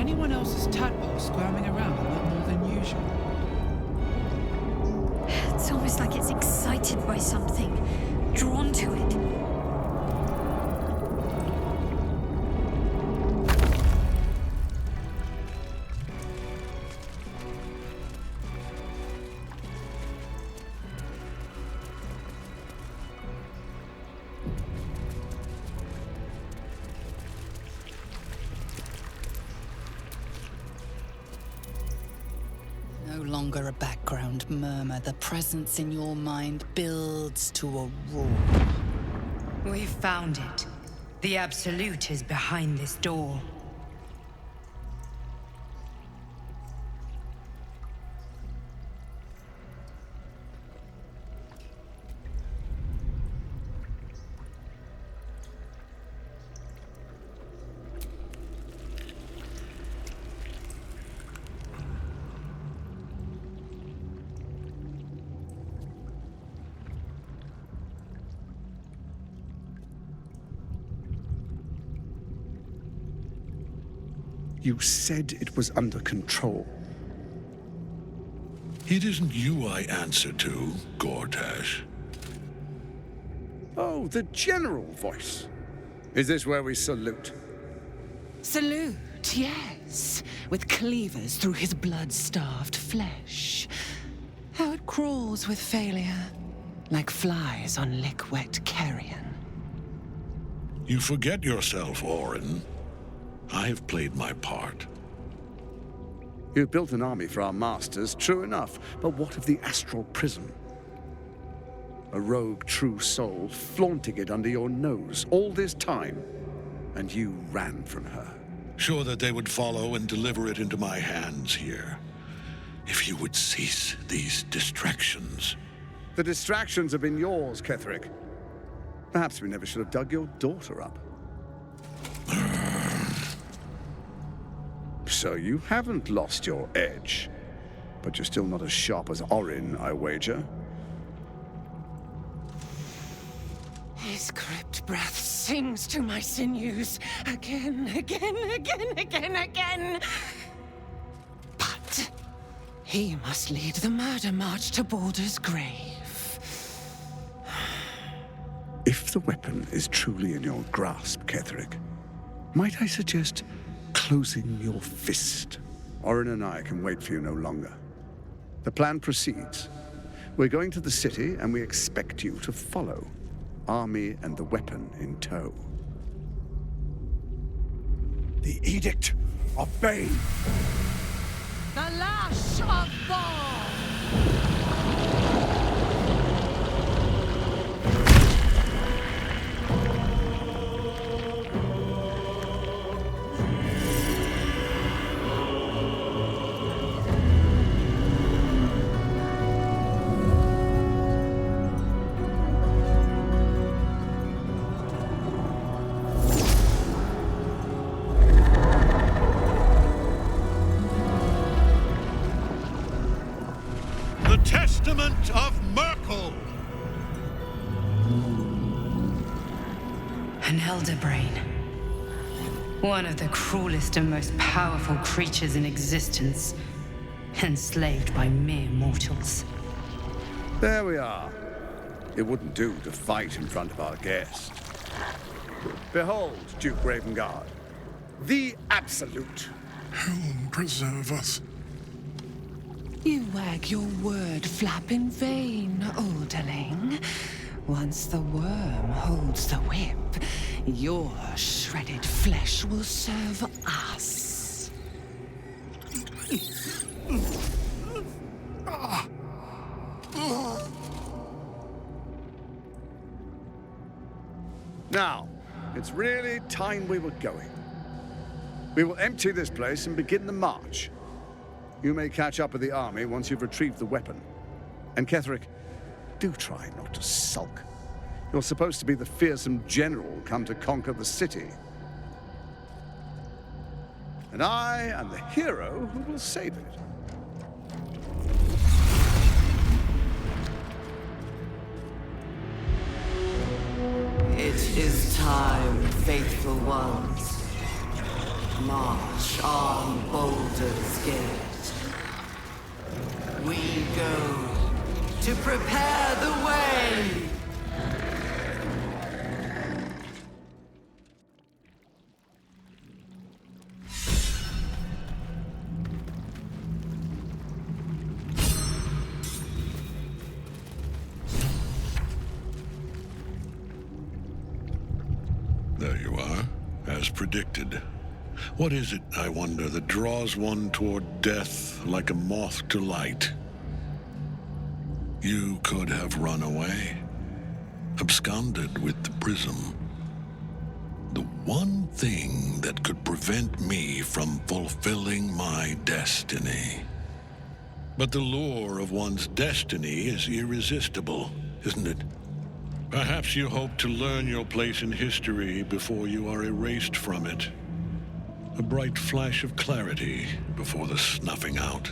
anyone else's tadpole squirming around a lot more than usual? It's almost like it's excited by something, drawn to it. No longer a background murmur. The presence in your mind builds to a roar. We've found it. The Absolute is behind this door. You said it was under control. It isn't you I answer to, Gortash. Oh, the general voice. Is this where we salute? Salute, yes. With cleavers through his blood-starved flesh. How it crawls with failure, like flies on lick-wet carrion. You forget yourself, Orin. I have played my part. You built an army for our masters, true enough. But what of the astral prism? A rogue true soul flaunting it under your nose all this time, and you ran from her. Sure that they would follow and deliver it into my hands here. If you would cease these distractions. The distractions have been yours, Ketheric. Perhaps we never should have dug your daughter up. So you haven't lost your edge. But you're still not as sharp as Orin, I wager. His crypt breath sings to my sinews. Again, again, again, again, again. But he must lead the murder march to Baldur's grave. If the weapon is truly in your grasp, Ketheric, might I suggest closing your fist? Orin and I can wait for you no longer. The plan proceeds. We're going to the city, and we expect you to follow. Army and the weapon in tow. The Edict of Bane! The lash of Thorm! Testament of Myrkul! An elder brain. One of the cruelest and most powerful creatures in existence. Enslaved by mere mortals. There we are. It wouldn't do to fight in front of our guest. Behold, Duke Ravengard. The Absolute. Helm preserve us. You wag your word flap in vain, olderling. Once the worm holds the whip, your shredded flesh will serve us. Now, it's really time we were going. We will empty this place and begin the march. You may catch up with the army once you've retrieved the weapon. And Ketheric, do try not to sulk. You're supposed to be the fearsome general come to conquer the city. And I am the hero who will save it. It is time, faithful ones. march on Baldur's Gate. We go to prepare the way! There you are, as predicted. What is it, I wonder, that draws one toward death like a moth to light? You could have run away, absconded with the prism. The one thing that could prevent me from fulfilling my destiny. But the lure of one's destiny is irresistible, isn't it? Perhaps you hope to learn your place in history before you are erased from it. A bright flash of clarity before the snuffing out.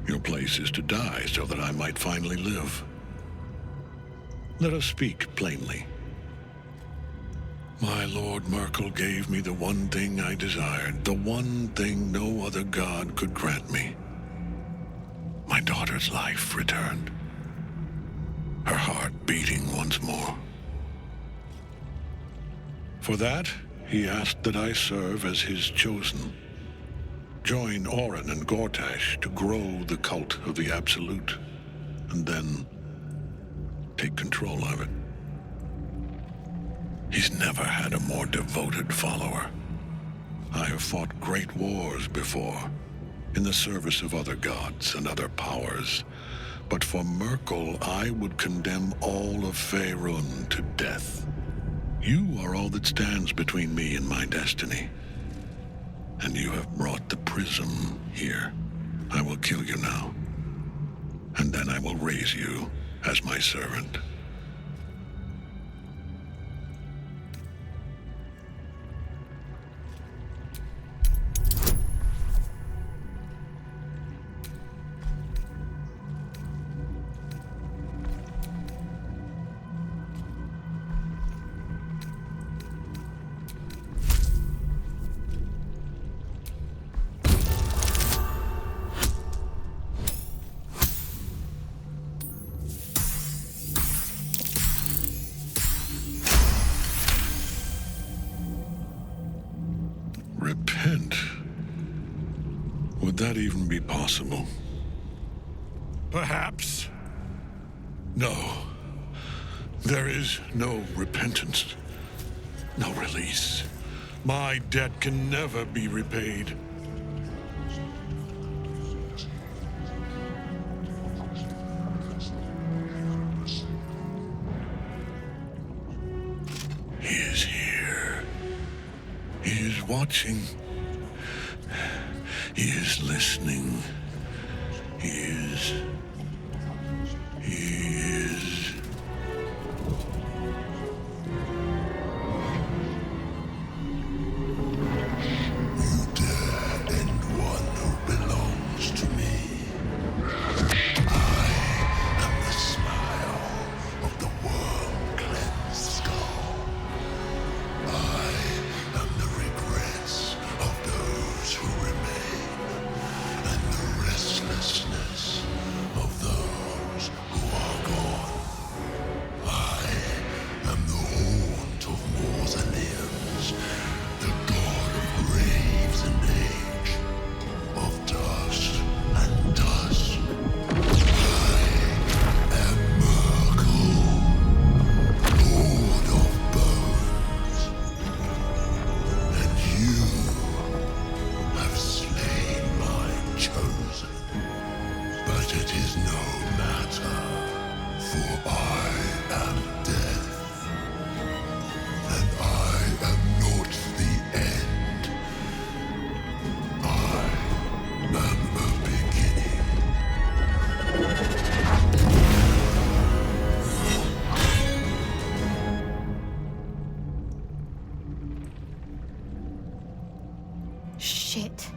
Your place is to die so that I might finally live. Let us speak plainly. My Lord Myrkul gave me the one thing I desired, the one thing no other god could grant me. My daughter's life returned, her heart beating once more. For that, he asked that I serve as his chosen. Join Orin and Gortash to grow the cult of the Absolute, and then take control of it. He's never had a more devoted follower. I have fought great wars before, in the service of other gods and other powers, but for Myrkul, I would condemn all of Faerun to death. You are all that stands between me and my destiny. And you have brought the prism here. I will kill you now. And then I will raise you as my servant. Repent? Would that even be possible? Perhaps. No. There is no repentance. No release. My debt can never be repaid. He is here. He is watching. He is listening. He is... You dare end one who belongs to me. I am the smile of the worm-cleansed skull. I am the regrets of those who remain, and the restlessness Shit.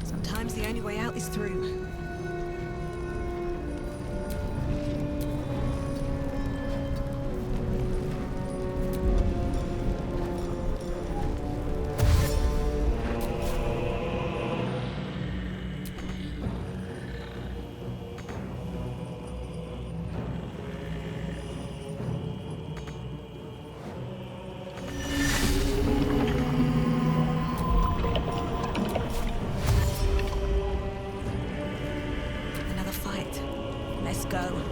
Sometimes the only way out is through. Another fight. Let's go.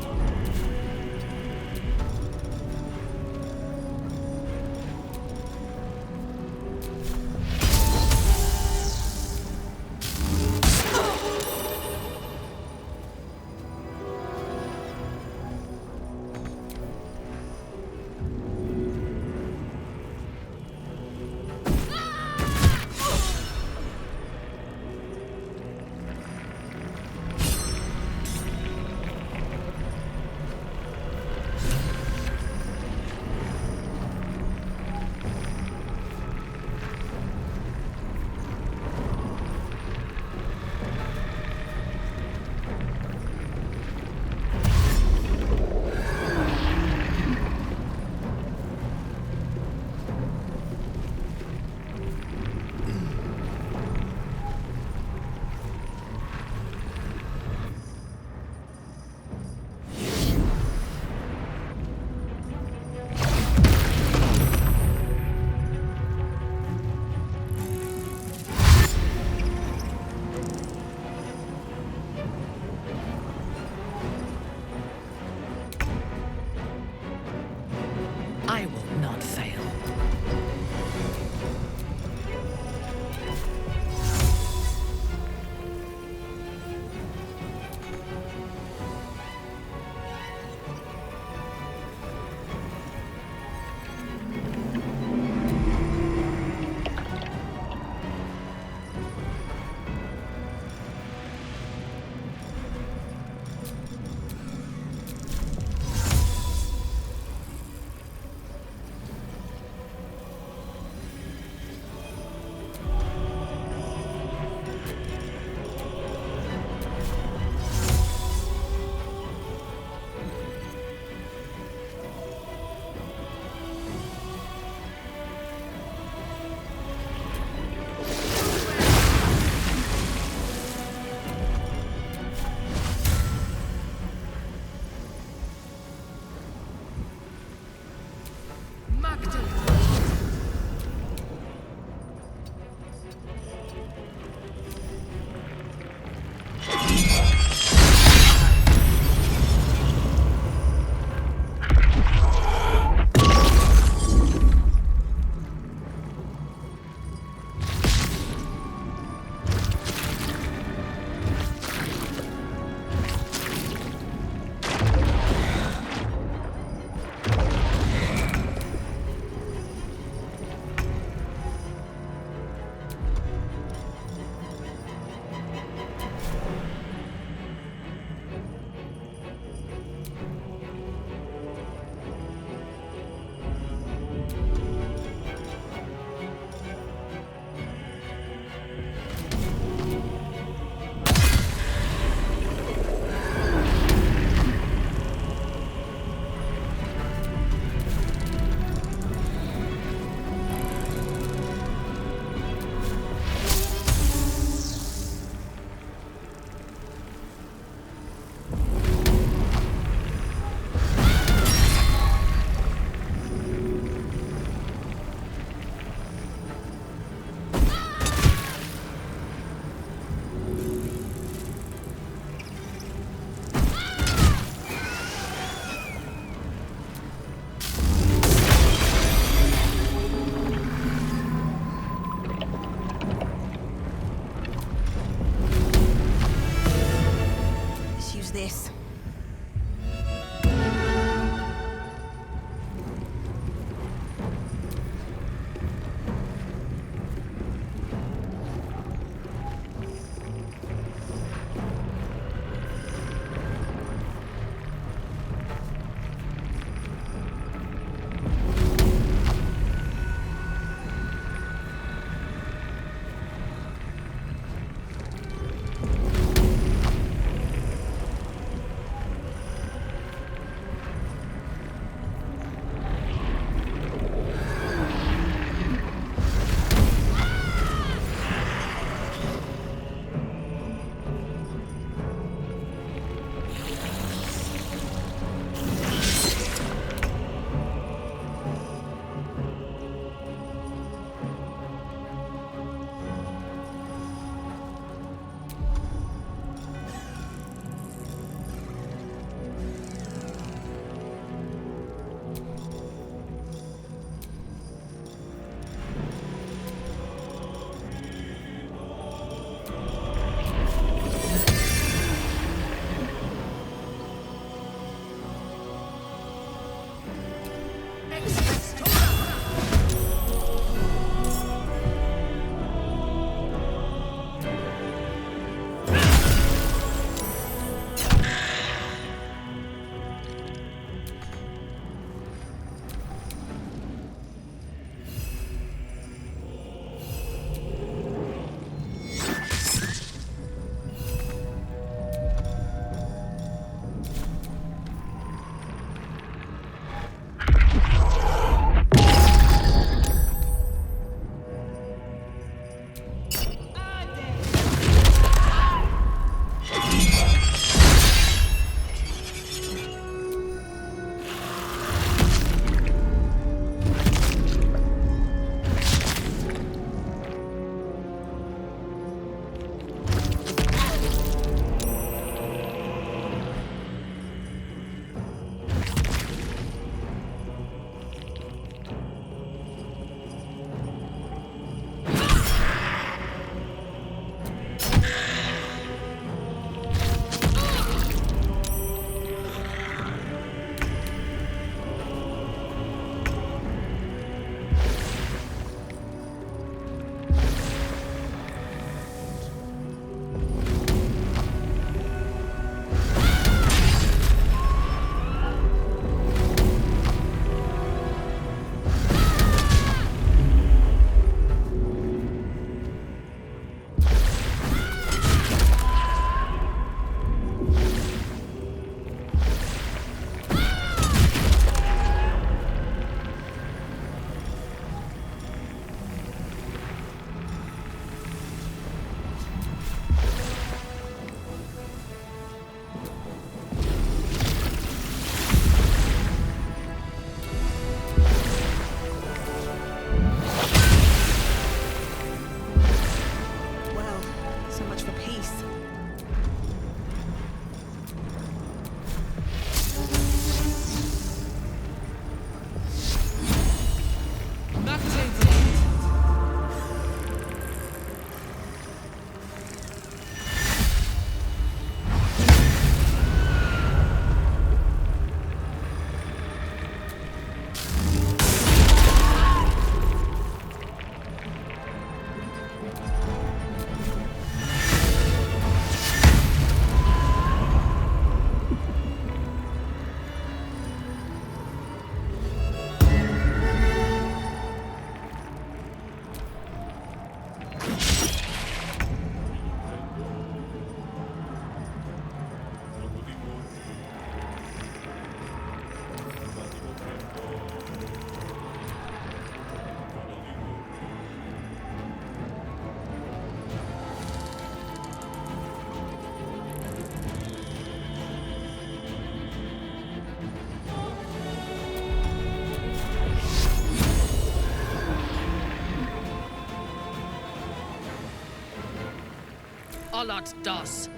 Allat das.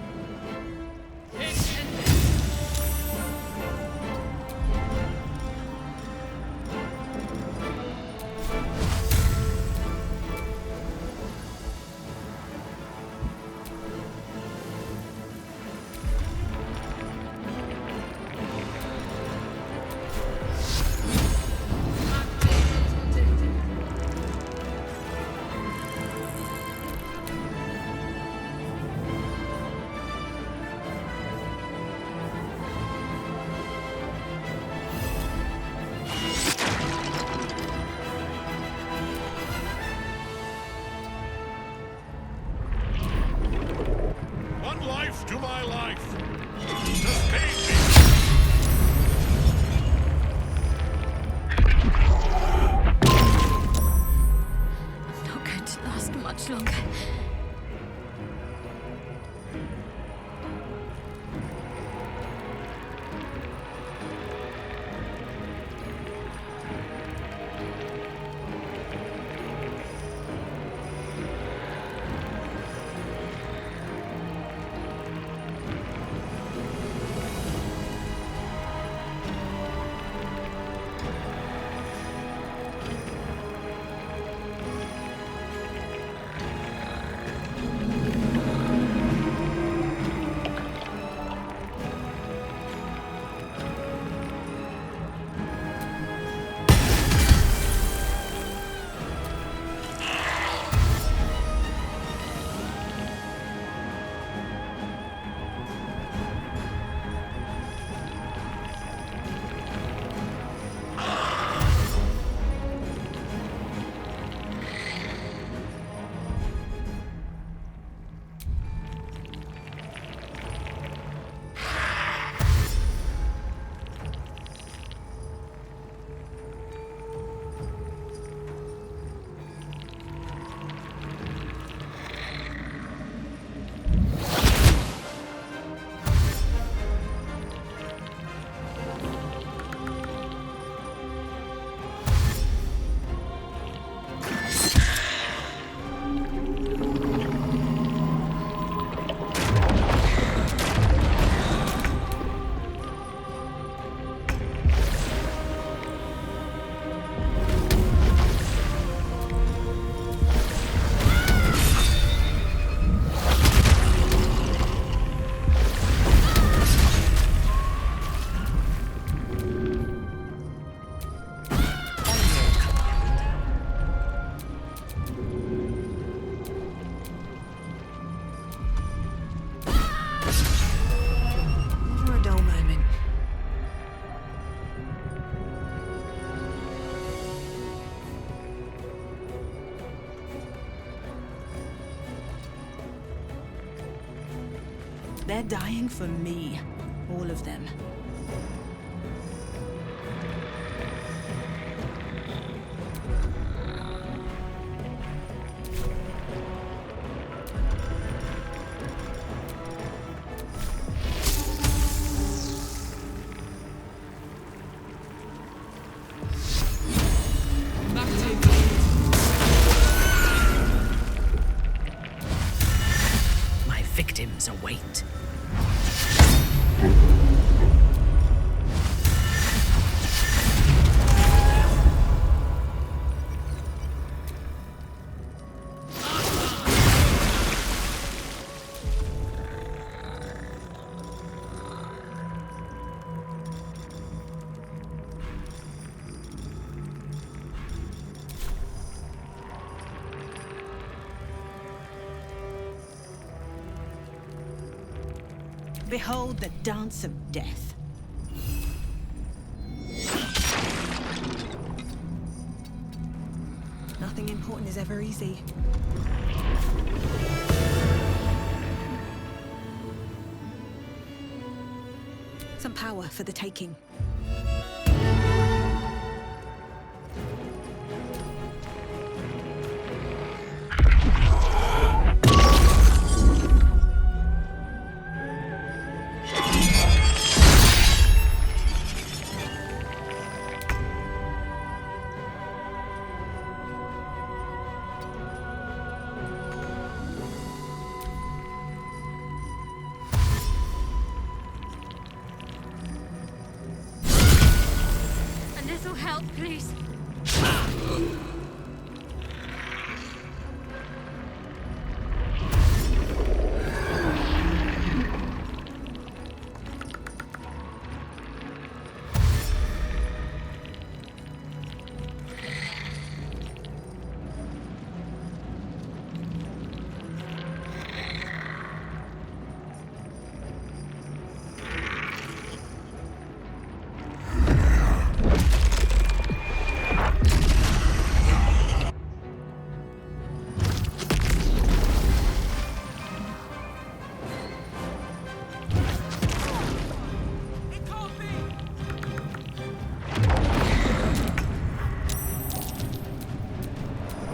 One life to my life. Sustain me. Not going to last much longer. They're dying for me. All of them. My victims await. Behold the dance of death. Nothing important is ever easy. Some power for the taking. little help, please?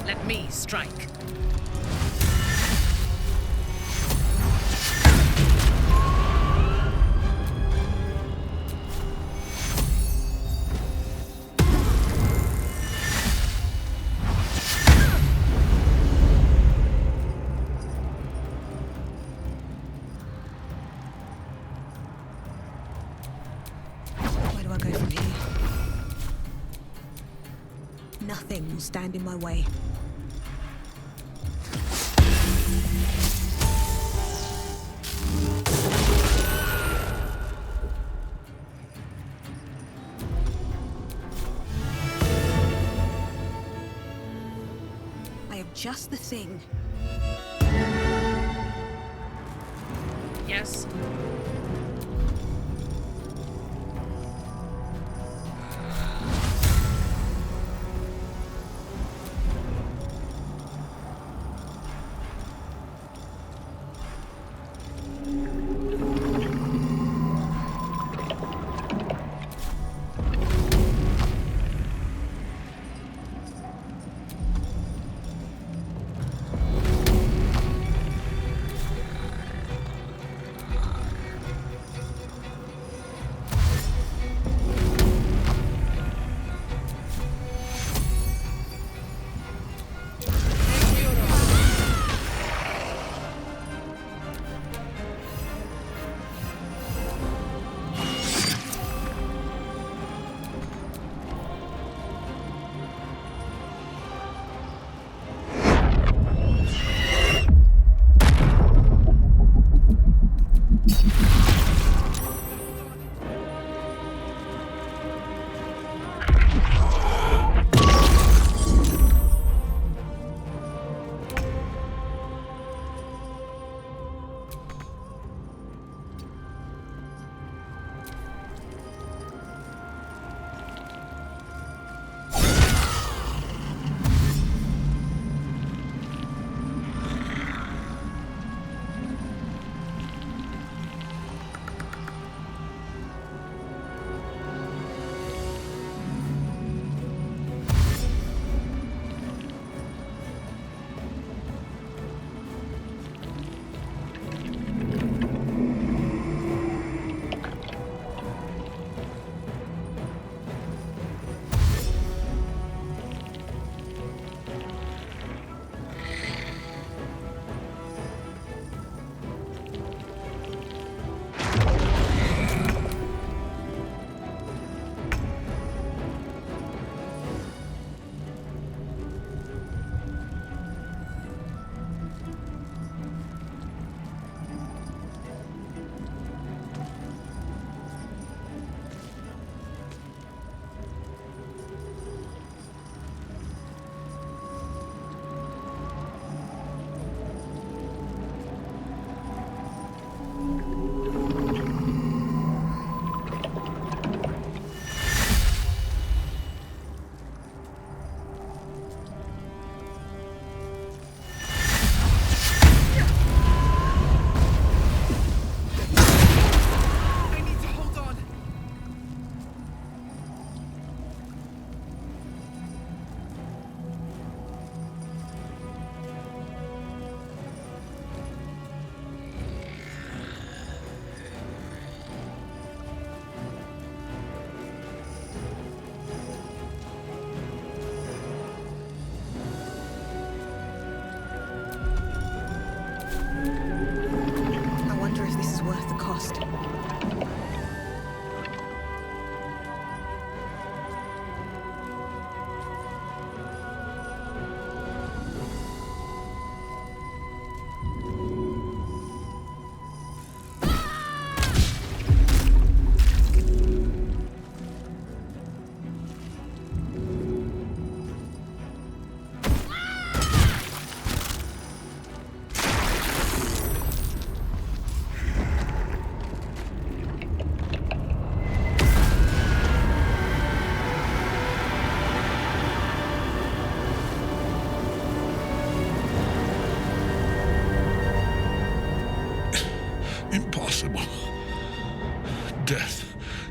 Let me strike. Where do I go from here? Nothing will stand in my way. I have just the thing. Yes?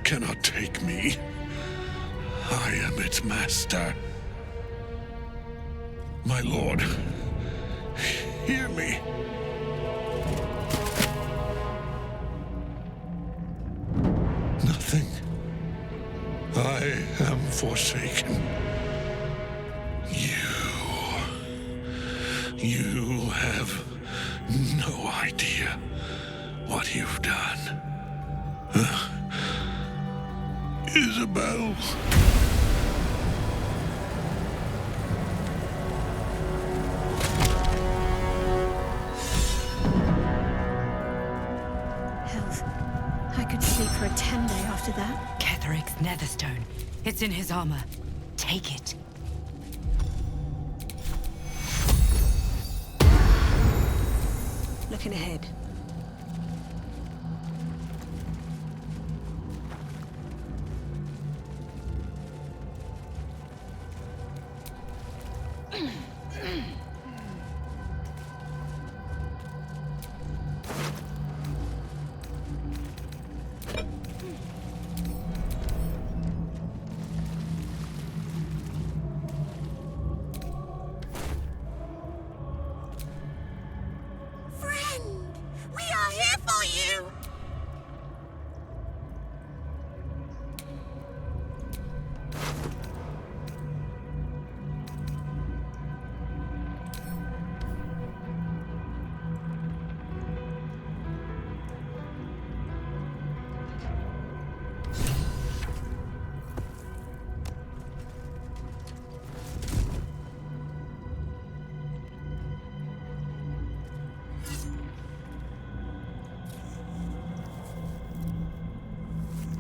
cannot take me. I am its master. My lord, hear me. Nothing. I am forsaken. You have no idea what you've done. Isabel. Health. I could sleep for a 10-day after that. Ketheric's netherstone. It's in his armor. Take it. Looking ahead.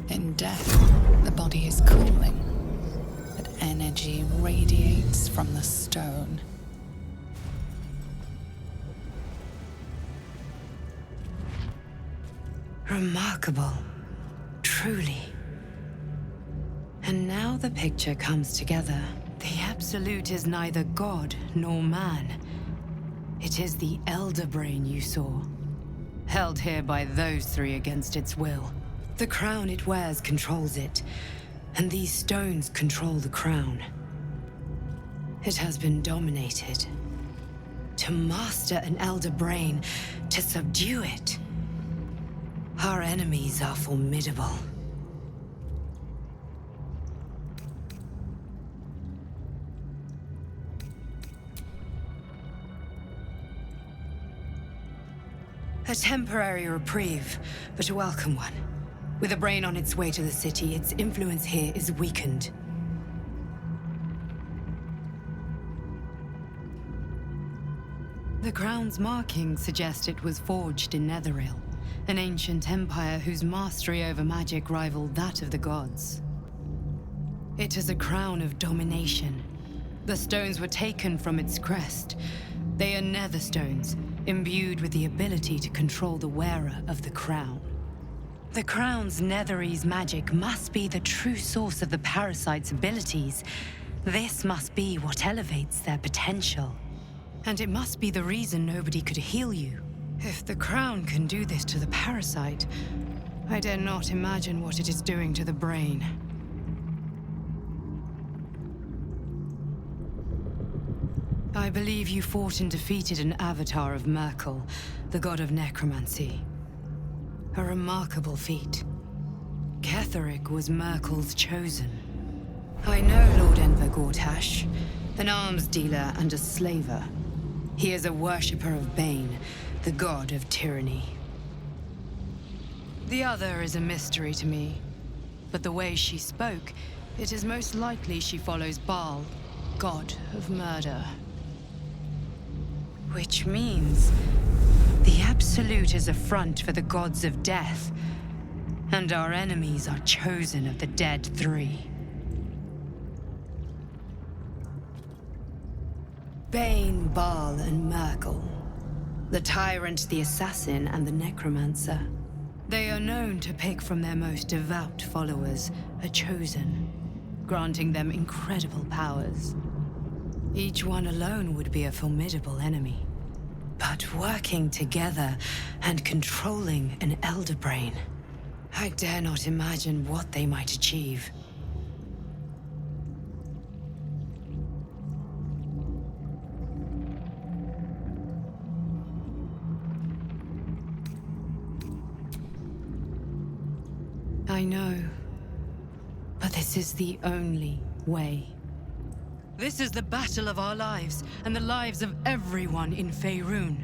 In death, the body is cooling, but energy radiates from the stone. Remarkable. Truly. And now the picture comes together. The Absolute is neither god nor man. It is the Elder Brain you saw, held here by those three against its will. The crown it wears controls it, and these stones control the crown. It has been dominated. To master an Elder Brain, to subdue it. Our enemies are formidable. A temporary reprieve, but a welcome one. With a brain on its way to the city, its influence here is weakened. The crown's markings suggest it was forged in Netheril, an ancient empire whose mastery over magic rivaled that of the gods. It is a crown of domination. The stones were taken from its crest. They are nether stones, imbued with the ability to control the wearer of the crown. The crown's Netherese magic must be the true source of the parasite's abilities. This must be what elevates their potential. And it must be the reason nobody could heal you. If the crown can do this to the parasite, I dare not imagine what it is doing to the brain. I believe you fought and defeated an avatar of Myrkul, the god of necromancy. A remarkable feat. Ketheric was Myrkul's chosen. I know Lord Orin Gortash, an arms dealer and a slaver. He is a worshipper of Bane, the god of tyranny. The other is a mystery to me, but the way she spoke, it is most likely she follows Baal, god of murder. Which means the Absolute is a front for the gods of death, and our enemies are chosen of the dead three. Bane, Baal, and Myrkul. The tyrant, the assassin, and the necromancer. They are known to pick from their most devout followers a chosen, granting them incredible powers. Each one alone would be a formidable enemy. But working together and controlling an Elder Brain, I dare not imagine what they might achieve. I know. But this is the only way. This is the battle of our lives, and the lives of everyone in Faerun.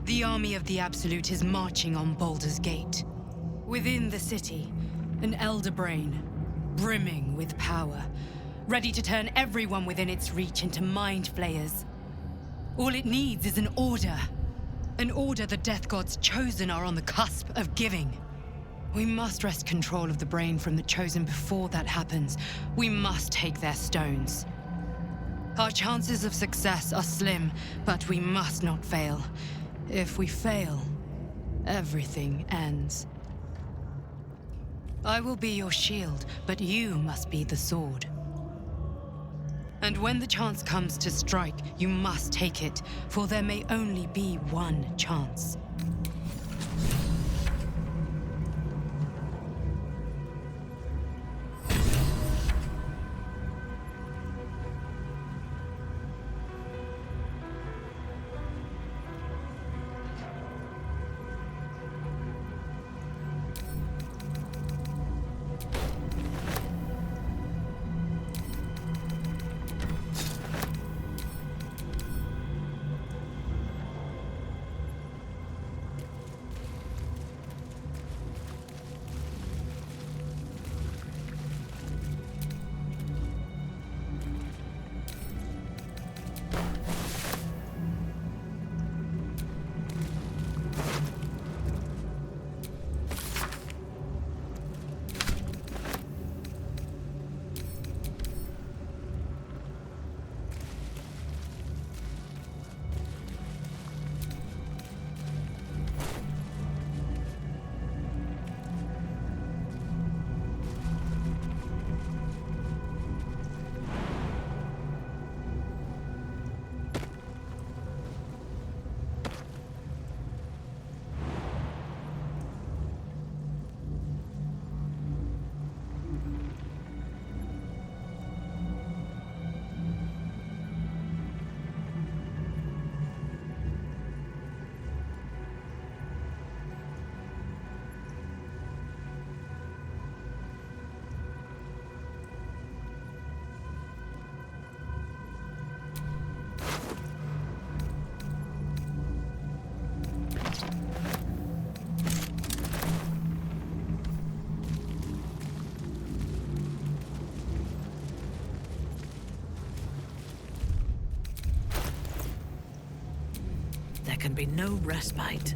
The army of the Absolute is marching on Baldur's Gate. Within the city, an elder brain, brimming with power, ready to turn everyone within its reach into mind flayers. All it needs is an order the Death God's chosen are on the cusp of giving. We must wrest control of the brain from the Chosen before that happens. We must take their stones. Our chances of success are slim, but we must not fail. If we fail, everything ends. I will be your shield, but you must be the sword. And when the chance comes to strike, you must take it, for there may only be one chance. There can be no respite.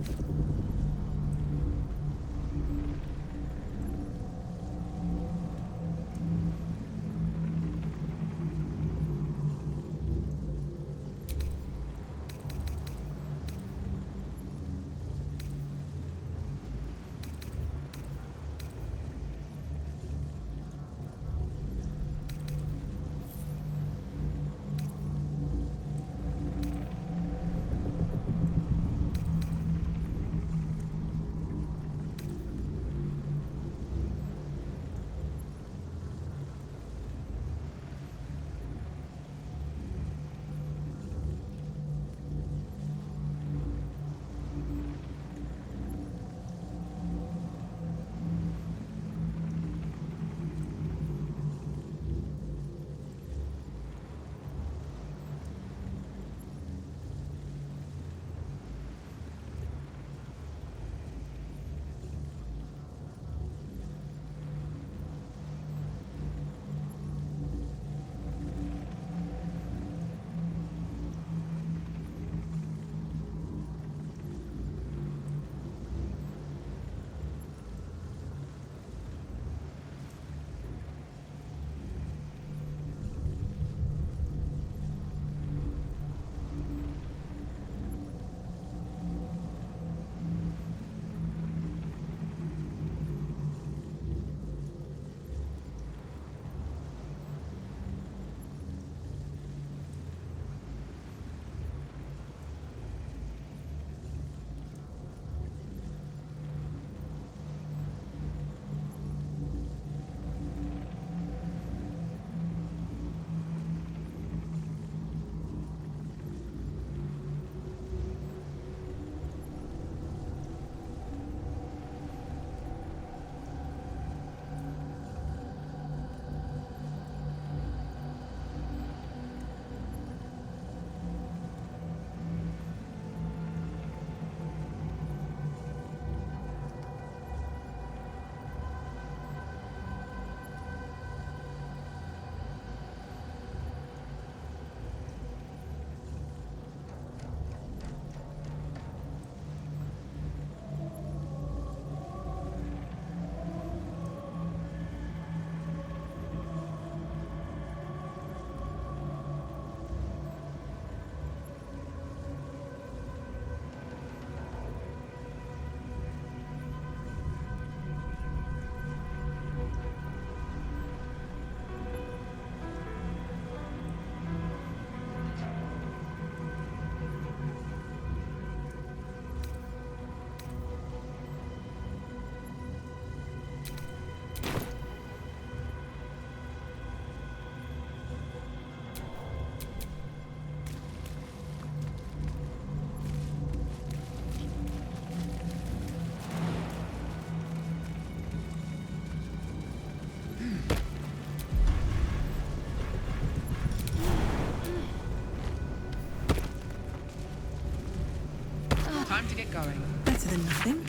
going? Better than nothing.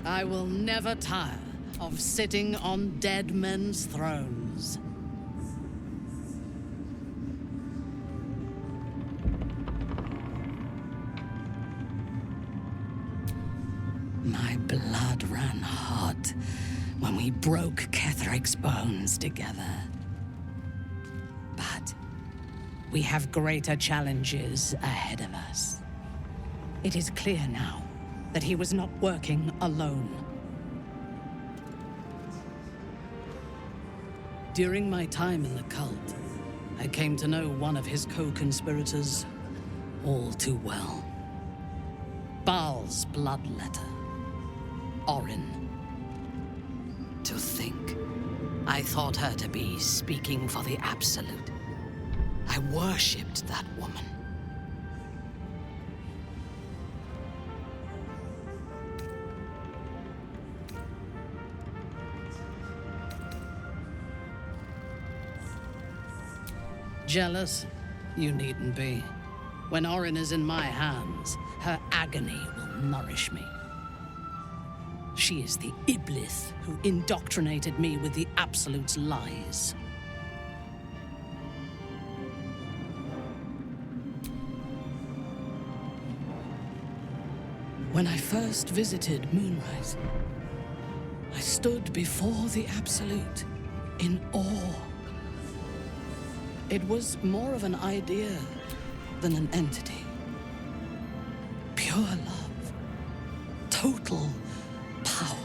I will never tire of sitting on dead men's thrones. My blood ran hot when we broke Ketheric's bones together. But We have greater challenges ahead of us. It is clear now that he was not working alone. During my time in the cult, I came to know one of his co-conspirators all too well. Baal's bloodletter, Orin. To think, I thought her to be speaking for the Absolute. I worshipped that woman. Jealous? You needn't be. When Orin is in my hands, her agony will nourish me. She is the Iblis who indoctrinated me with the Absolute's lies. When I first visited Moonrise, I stood before the Absolute in awe. It was more of an idea than an entity. Pure love. Total power.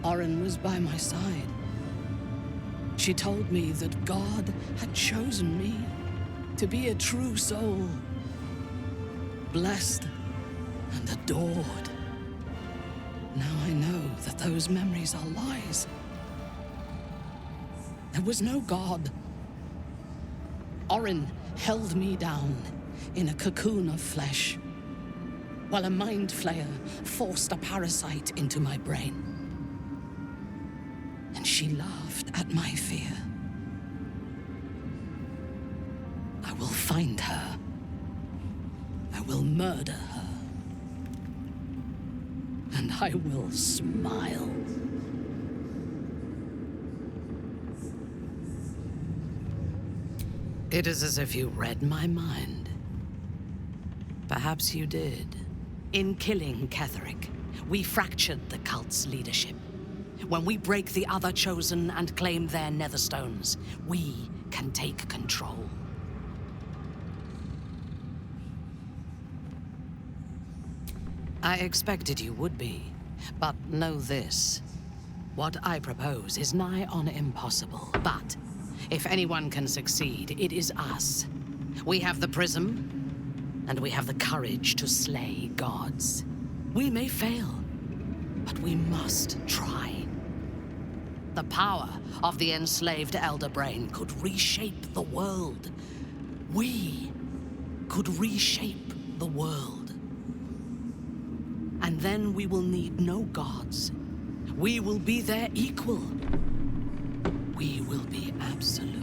Orin was by my side. She told me that God had chosen me to be a true soul. Blessed and adored. Now I know that those memories are lies. There was no God. Orin held me down in a cocoon of flesh, while a mind flayer forced a parasite into my brain. And she laughed at my fear. I will find her. I will murder her. And I will smile. It is as if you read my mind. Perhaps you did. In killing Ketheric, we fractured the cult's leadership. When we break the other chosen and claim their netherstones, we can take control. I expected you would be, but know this. What I propose is nigh on impossible, but if anyone can succeed, it is us. We have the prism, and we have the courage to slay gods. We may fail, but we must try. The power of the enslaved Elder Brain could reshape the world. We could reshape the world. And then we will need no gods. We will be their equal. We will be absolute.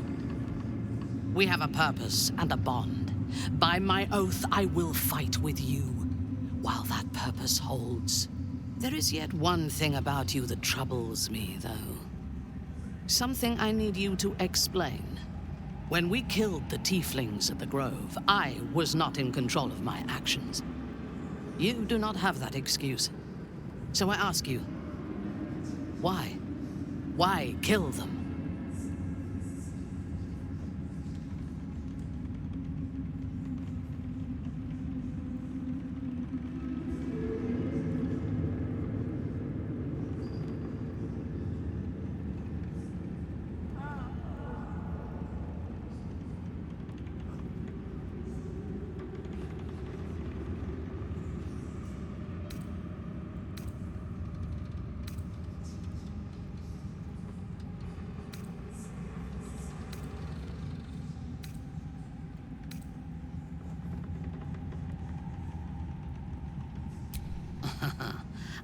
We have a purpose and a bond. By my oath, I will fight with you while that purpose holds. There is yet one thing about you that troubles me, though. Something I need you to explain. When we killed the tieflings at the Grove, I was not in control of my actions. You do not have that excuse. So I ask you, why? Why kill them?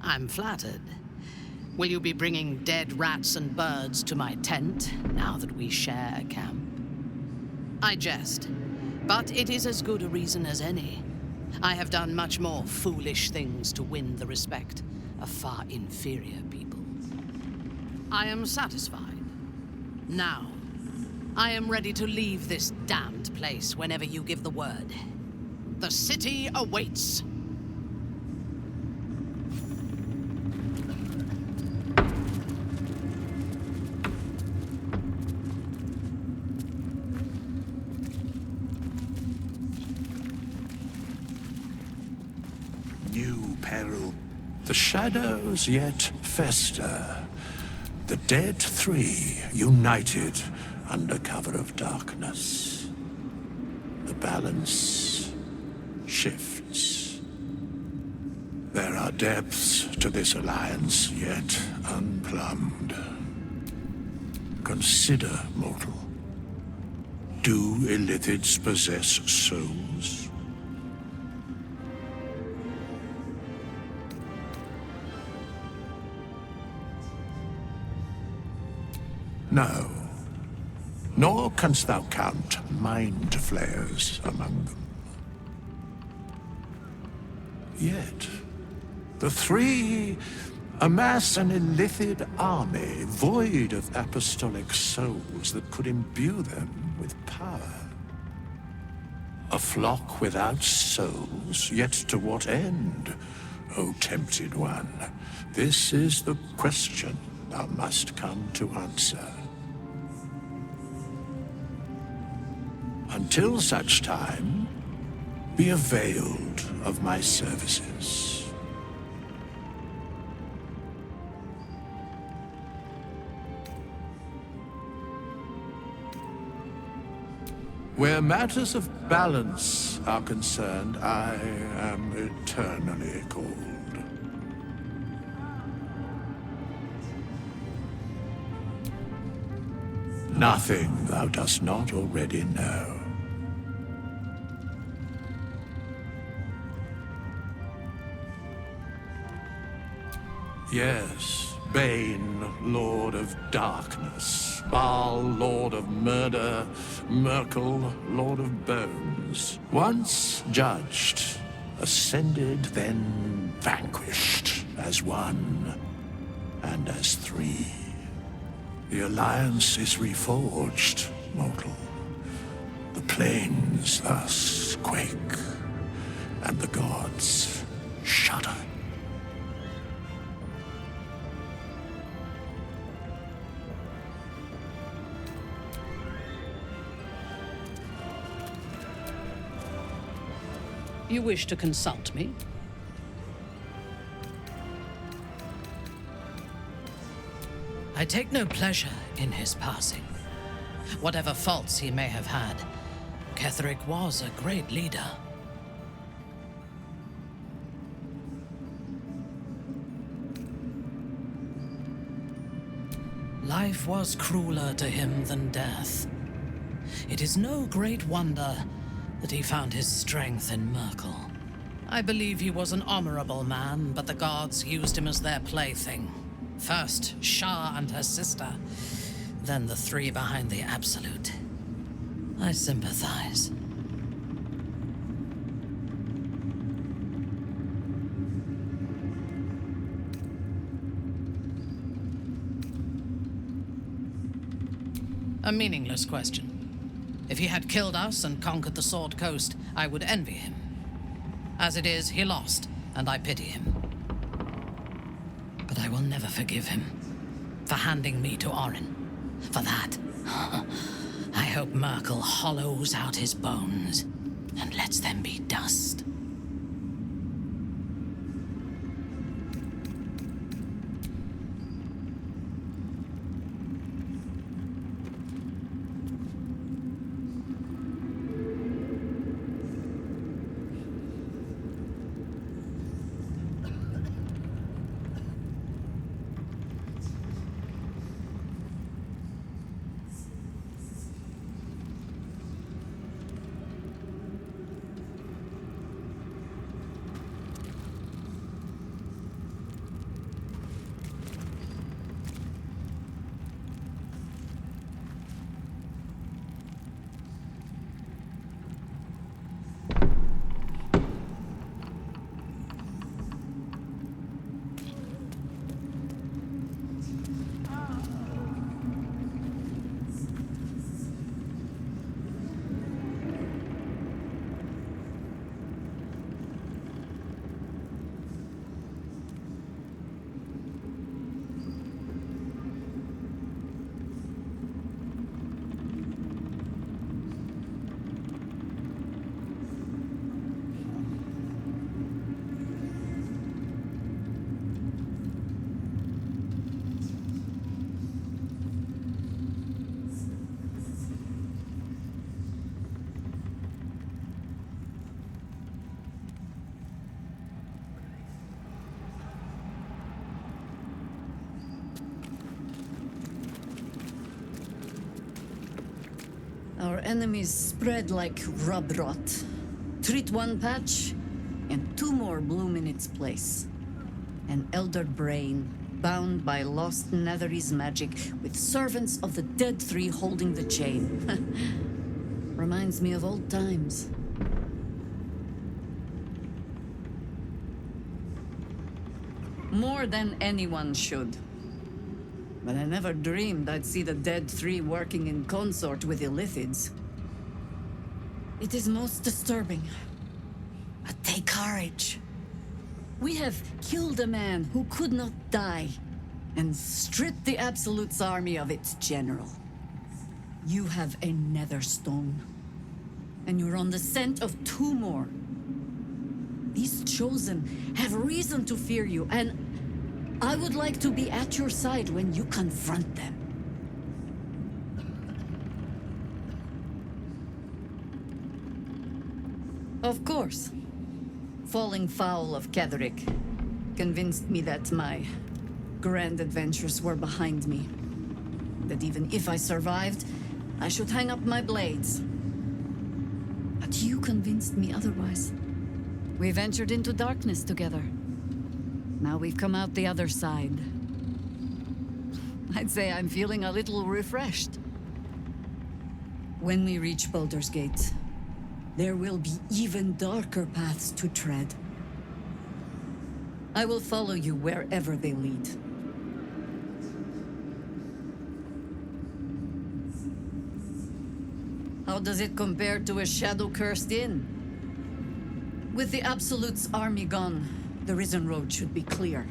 I'm flattered. Will you be bringing dead rats and birds to my tent, now that we share a camp? I jest, but it is as good a reason as any. I have done much more foolish things to win the respect of far inferior people. I am satisfied. Now, I am ready to leave this damned place whenever you give the word. The city awaits. new peril. The shadows yet fester. The dead three united under cover of darkness. The balance shifts. There are depths to this alliance yet unplumbed. Consider, mortal. Do illithids possess souls? No. Nor canst thou count mind flayers among them. Yet, the three amass an illithid army void of apostolic souls that could imbue them with power. A flock without souls, yet to what end, O tempted one? This is the question thou must come to answer. Until such time, be availed of my services. Where matters of balance are concerned, I am eternally cold. Nothing thou dost not already know. Yes, Bane, Lord of Darkness, Baal, Lord of Murder, Myrkul, Lord of Bones. Once judged, ascended, then vanquished, as one, and as three. The Alliance is reforged, mortal. The plains thus quake, and the gods shudder. You wish to consult me? I take no pleasure in his passing. Whatever faults he may have had, Ketheric was a great leader. Life was crueler to him than death. It is no great wonder that he found his strength in Myrkul. I believe he was an honorable man, but the gods used him as their plaything. First, Shah and her sister, then the three behind the Absolute. I sympathize. A meaningless question. If he had killed us and conquered the Sword Coast, I would envy him. As it is, he lost, and I pity him. But I will never forgive him for handing me to Orin. For that, I hope Myrkul hollows out his bones and lets them be dust. Enemies spread like rub rot. Treat one patch, and two more bloom in its place. An elder brain, bound by lost Netherese magic, with servants of the Dead Three holding the chain. Reminds me of old times. More than anyone should. But I never dreamed I'd see the Dead Three working in consort with Illithids. It is most disturbing. But take courage. We have killed a man who could not die, and stripped the Absolute's army of its general. You have a Netherstone, and you're on the scent of two more. These Chosen have reason to fear you, and I would like to be at your side when you confront them. Of course. Falling foul of Ketheric convinced me that my grand adventures were behind me. That even if I survived, I should hang up my blades. But you convinced me otherwise. We ventured into darkness together. Now we've come out the other side. I'd say I'm feeling a little refreshed. When we reach Baldur's Gate, there will be even darker paths to tread. I will follow you wherever they lead. How does it compare to a shadow-cursed inn? With the Absolute's army gone, the Risen Road should be clear.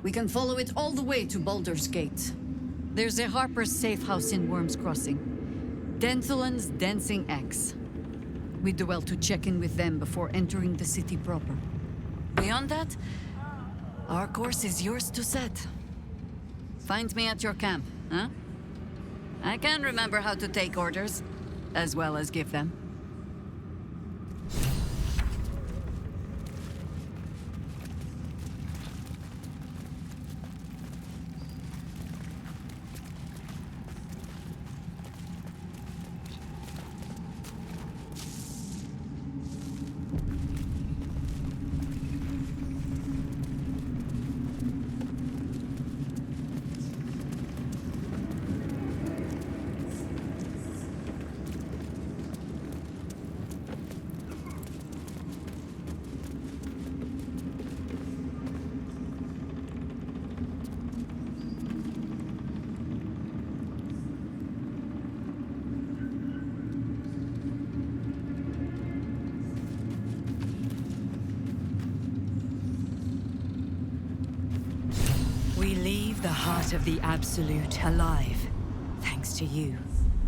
We can follow it all the way to Baldur's Gate. There's a Harper's safe house in Worm's Crossing. Denthalen's Dancing X. We do well to check in with them before entering the city proper. Beyond that, our course is yours to set. Find me at your camp, huh? I can remember how to take orders, as well as give them. We leave the heart of the Absolute alive. Thanks to you.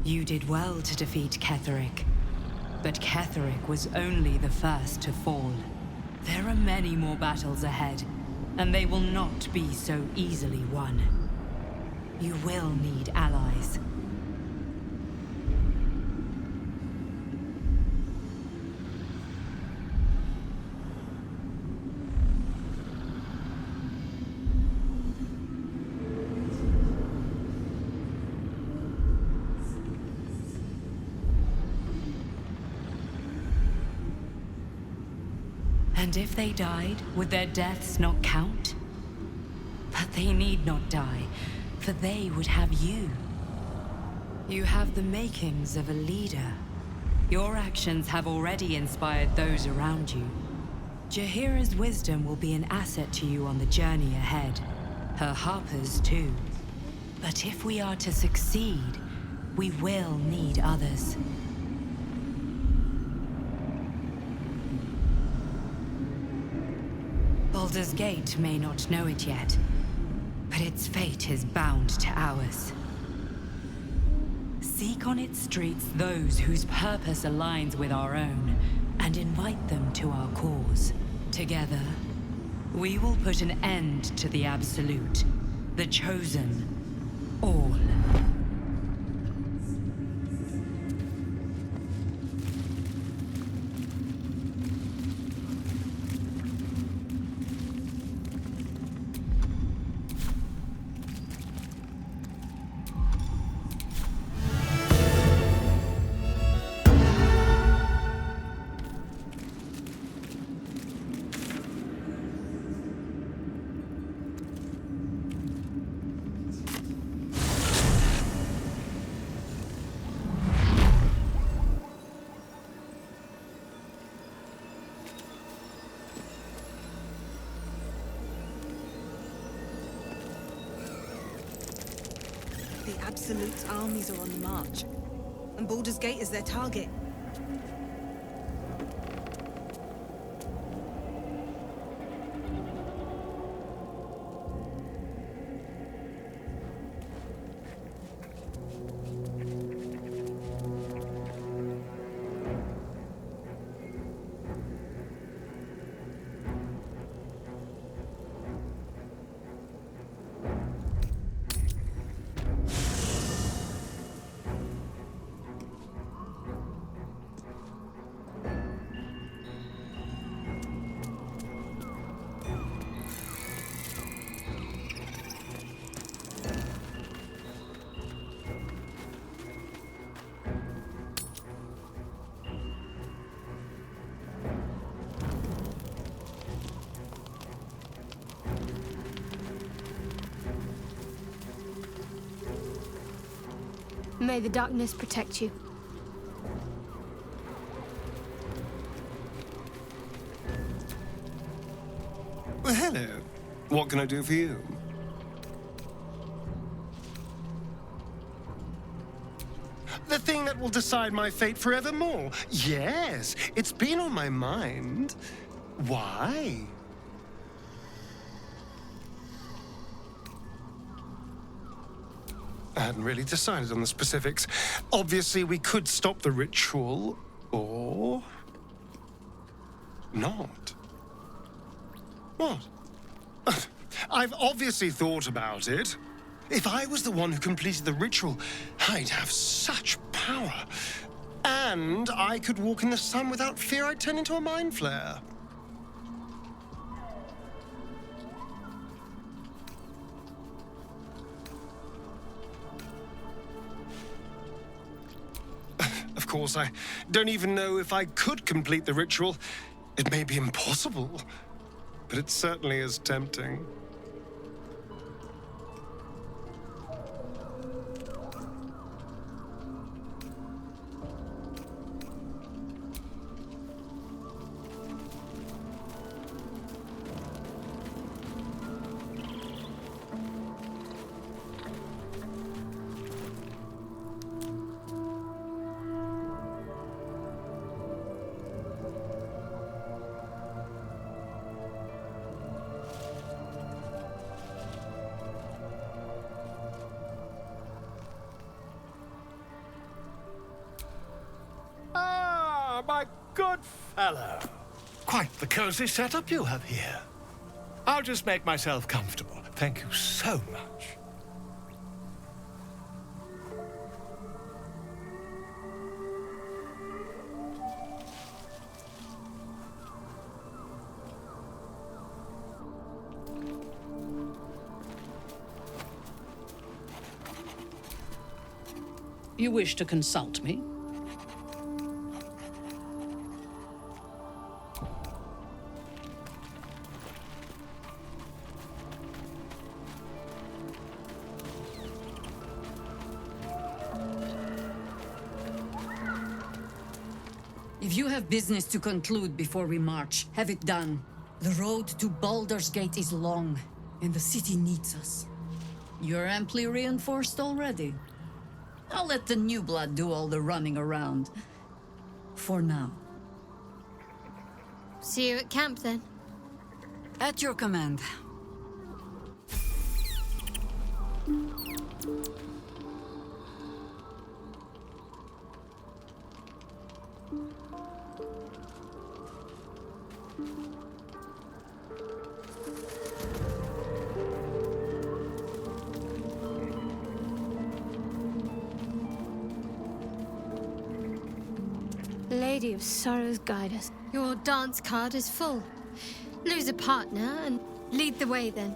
You did well to defeat Ketheric. But Ketheric was only the first to fall. There are many more battles ahead, and they will not be so easily won. You will need allies. And if they died, would their deaths not count? But they need not die, for they would have you. You have the makings of a leader. Your actions have already inspired those around you. Jaheira's wisdom will be an asset to you on the journey ahead. Her harpers too. But if we are to succeed, we will need others. Baldur's Gate may not know it yet, but its fate is bound to ours. Seek on its streets those whose purpose aligns with our own, and invite them to our cause. Together, we will put an end to the Absolute, the Chosen, all. Absolute's armies are on the march, and Baldur's Gate is their target. May the darkness protect you. Well, hello. What can I do for you? The thing that will decide my fate forevermore. Yes, it's been on my mind. Why? I hadn't really decided on the specifics. Obviously, we could stop the ritual, or not. What? I've obviously thought about it. If I was the one who completed the ritual, I'd have such power. And I could walk in the sun without fear I'd turn into a mind flare. Of course, I don't even know if I could complete the ritual. It may be impossible, but it certainly is tempting. My good fellow. Quite the cozy setup you have here. I'll just make myself comfortable. Thank you so much. You wish to consult me? If you have business to conclude before we march, have it done. The road to Baldur's Gate is long, and the city needs us. You're amply reinforced already. I'll let the new blood do all the running around. For now. See you at camp then. At your command. Lady of Sorrows, guide us. Your dance card is full. Lose a partner and lead the way then.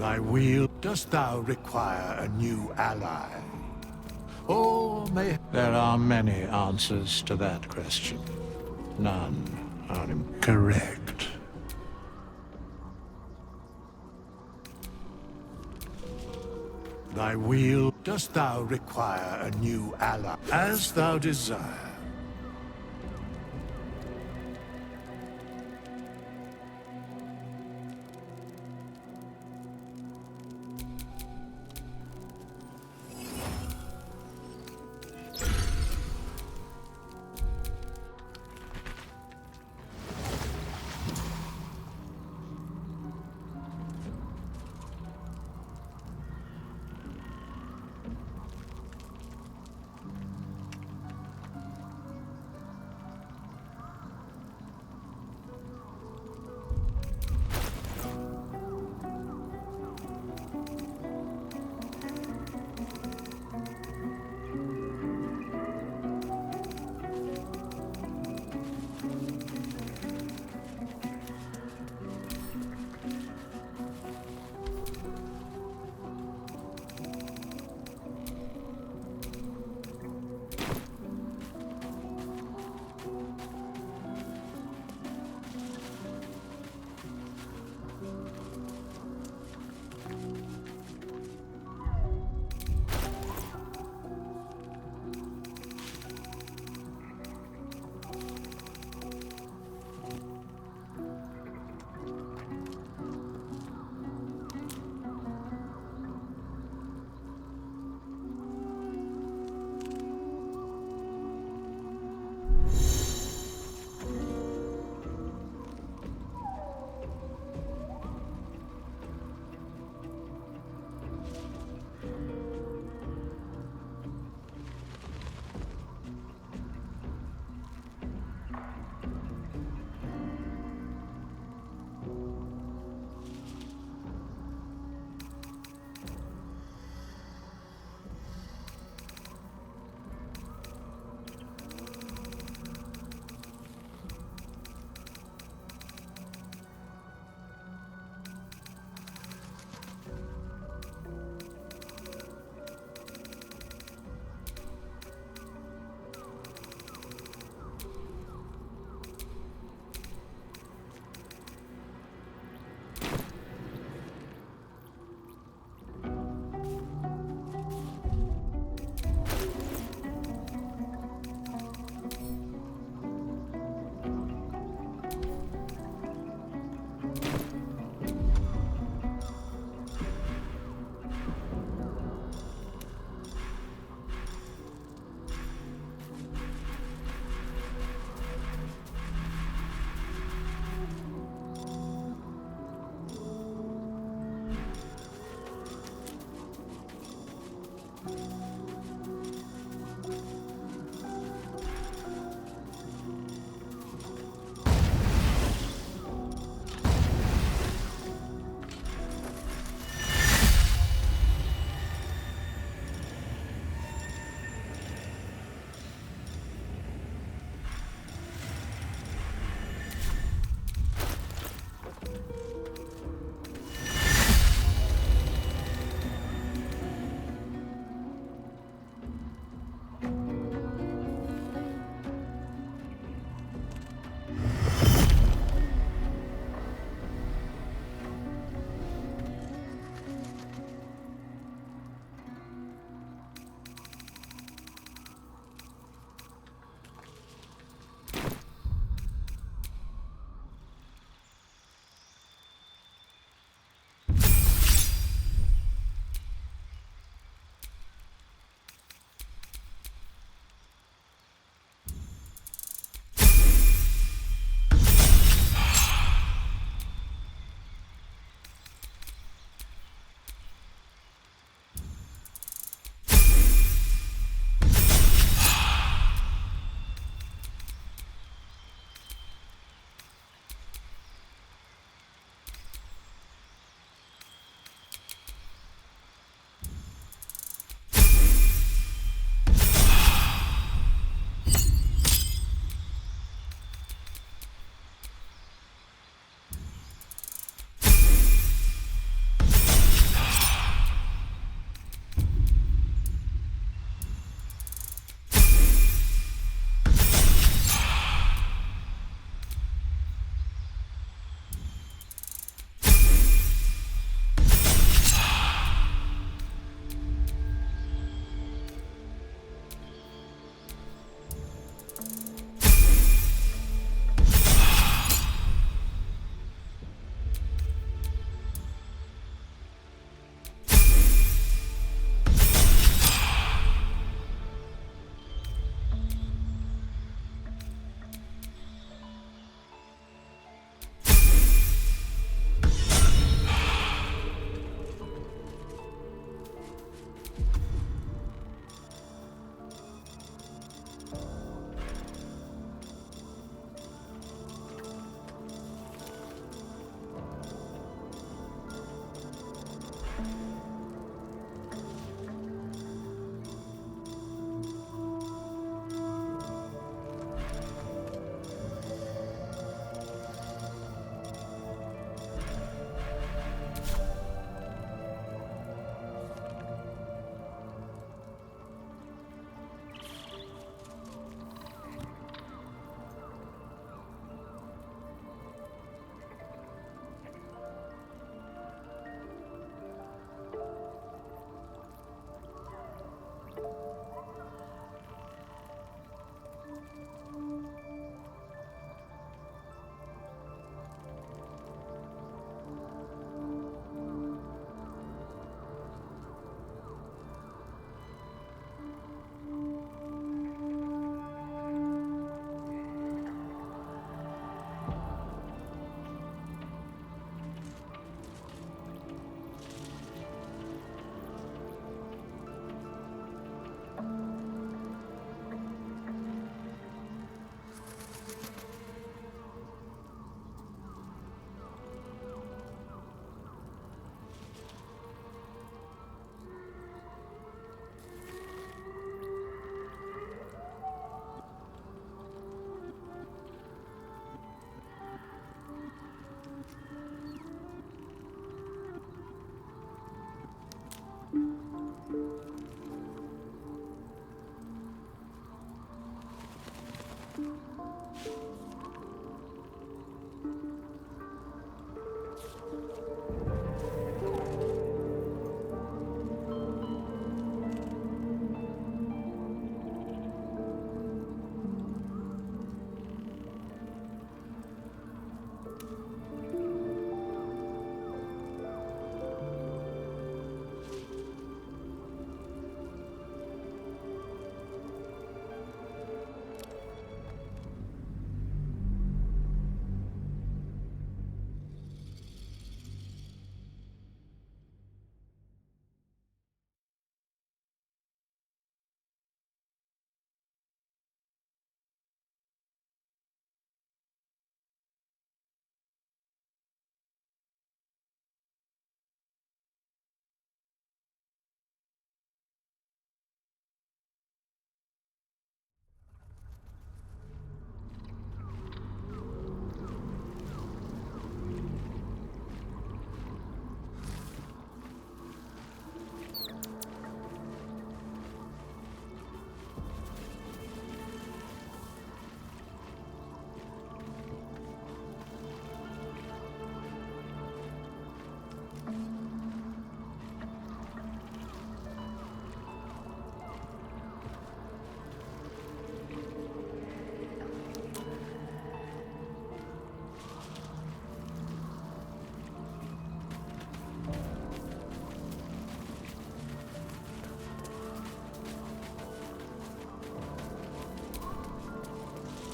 Thy wheel, dost thou require a new ally? Or may... There are many answers to that question. None are incorrect. Thy wheel, dost thou require a new ally? As thou desire.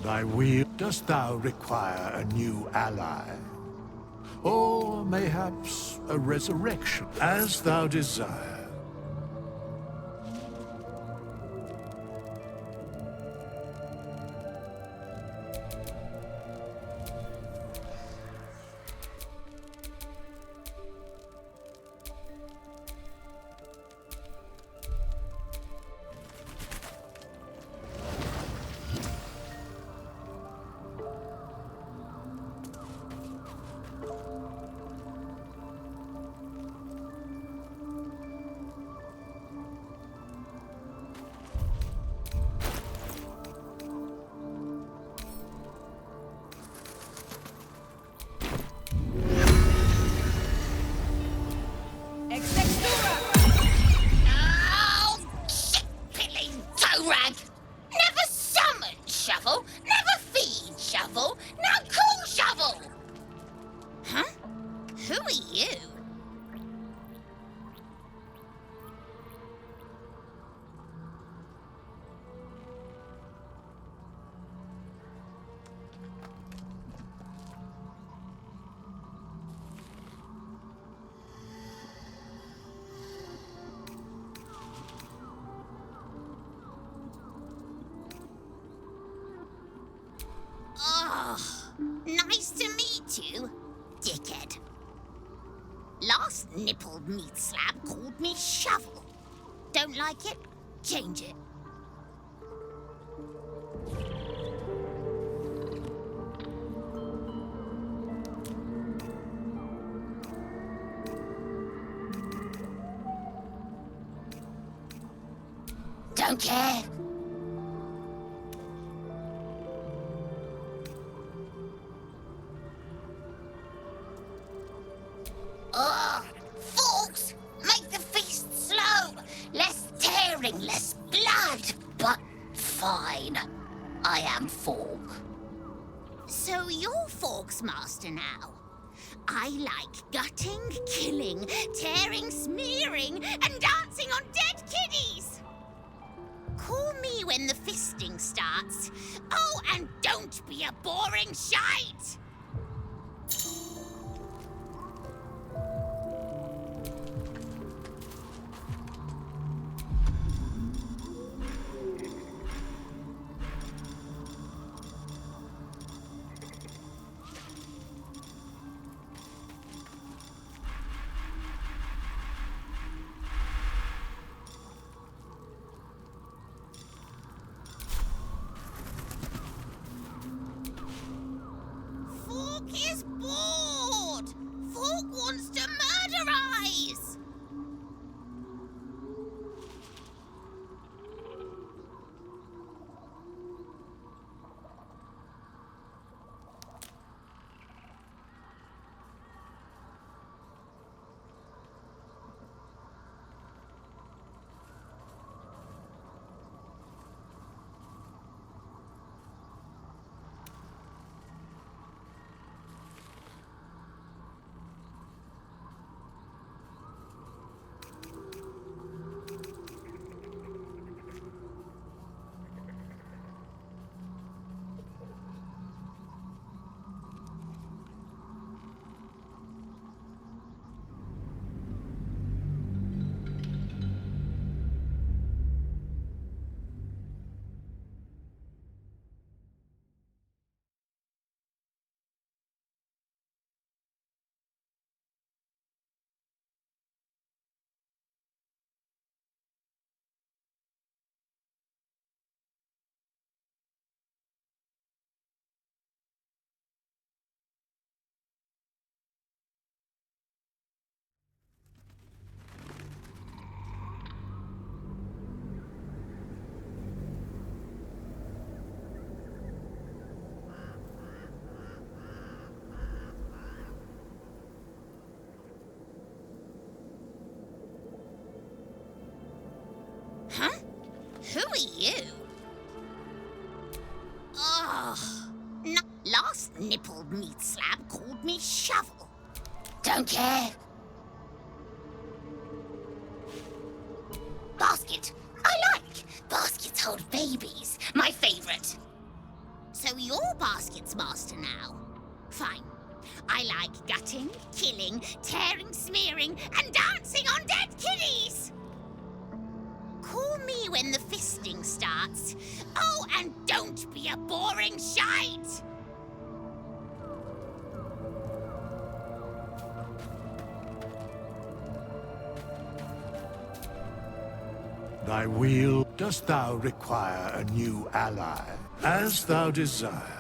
thy wheel. Dost thou require a new ally? Or mayhaps a resurrection, as thou desire. Nice to meet you, dickhead. Last nippled meat slab called me shovel. Don't like it? Change it. Don't care. Ugh! Forks! Make the feast slow! Less tearing, less blood! But fine. I am Fork. So you're Fork's master now? I like gutting, killing, tearing, smearing, and dancing on dead kiddies! Call me when the fisting starts. Oh, and don't be a boring shite! Fork is bored! Fork wants to murderize! Huh? Who are you? Ugh. Last nippled meat slab called me shovel. Don't care. Basket. I like. Baskets hold babies. My favorite. So master now. Fine. I like gutting, killing, tearing, smearing, and dancing on dead kiddies! Call me when the fisting starts. Oh, and don't be a boring shite! Thy wheel, dost thou require a new ally, as thou desire?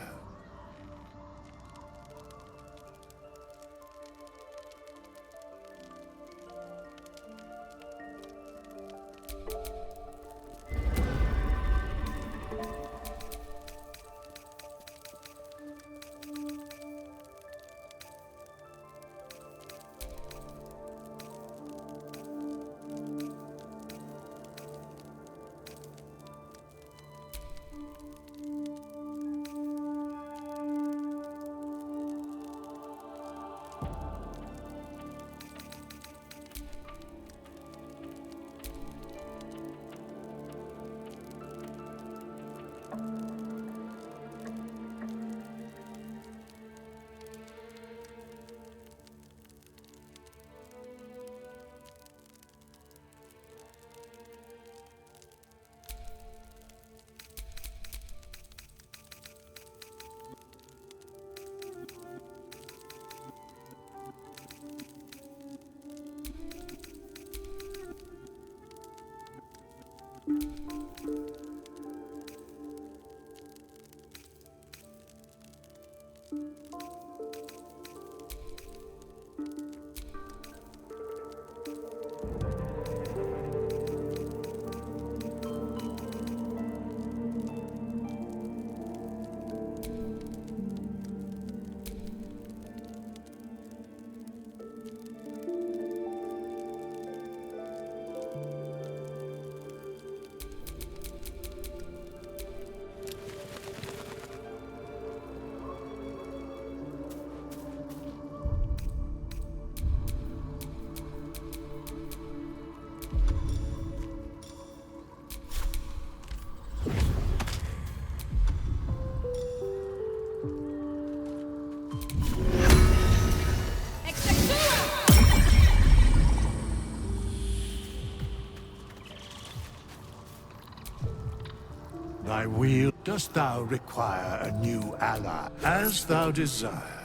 Thy wheel, dost thou require a new ally, as thou desire?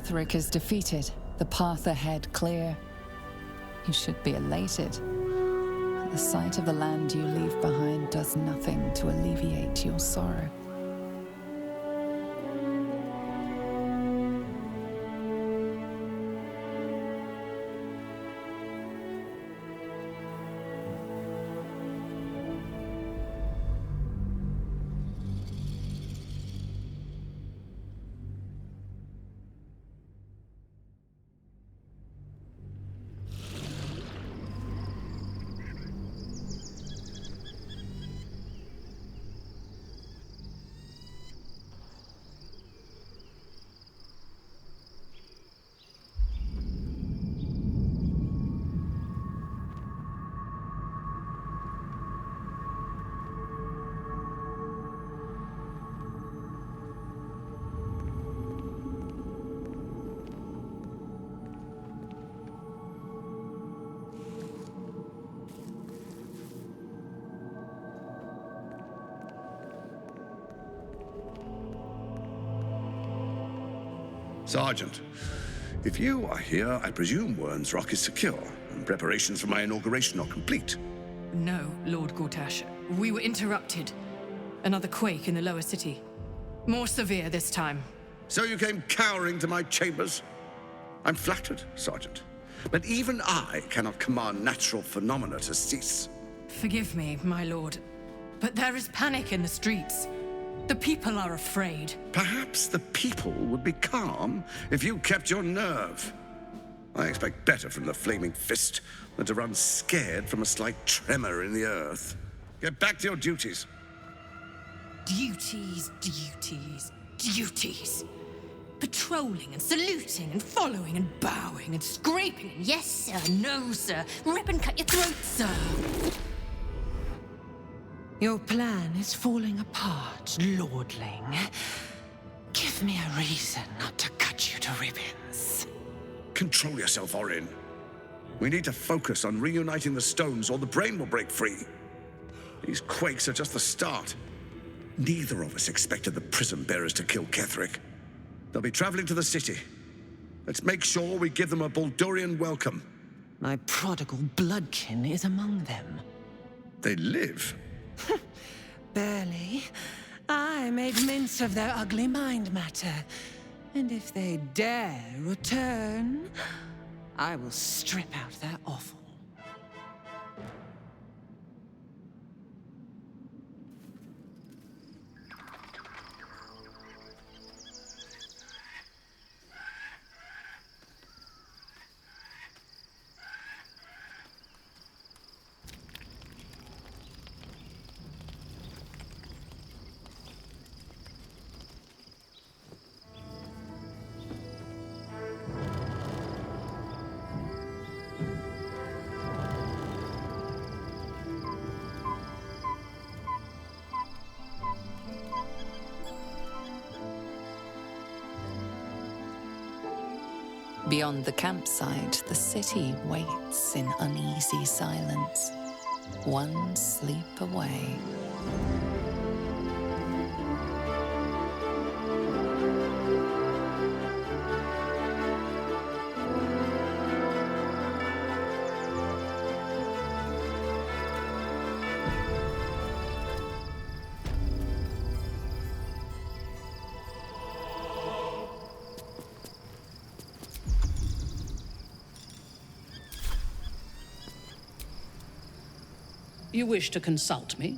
Ketheric is defeated, the path ahead clear. You should be elated. But the sight of the land you leave behind does nothing to alleviate your sorrow. Sergeant, if you are here, I presume Wern's Rock is secure, and preparations for my inauguration are complete. No, Lord Gortash. We were interrupted. Another quake in the lower city. More severe this time. So you came cowering to my chambers? I'm flattered, Sergeant. But even I cannot command natural phenomena to cease. Forgive me, my lord, but there is panic in the streets. The people are afraid. Perhaps the people would be calm if you kept your nerve. I expect better from the Flaming Fist than to run scared from a slight tremor in the earth. Get back to your duties. Duties, duties, duties. Patrolling and saluting and following and bowing and scraping and yes sir, no sir, rip and cut your throat, sir. Your plan is falling apart, lordling. Give me a reason not to cut you to ribbons. Control yourself, Orin. We need to focus on reuniting the stones or the brain will break free. These quakes are just the start. Neither of us expected the prism bearers to kill Ketheric. They'll be traveling to the city. Let's make sure we give them a Baldurian welcome. My prodigal bloodkin is among them. They live? Barely. I made mince of their ugly mind matter. And if they dare return, I will strip out their offal. Beyond the campsite, the city waits in uneasy silence, one sleep away. You wish to consult me?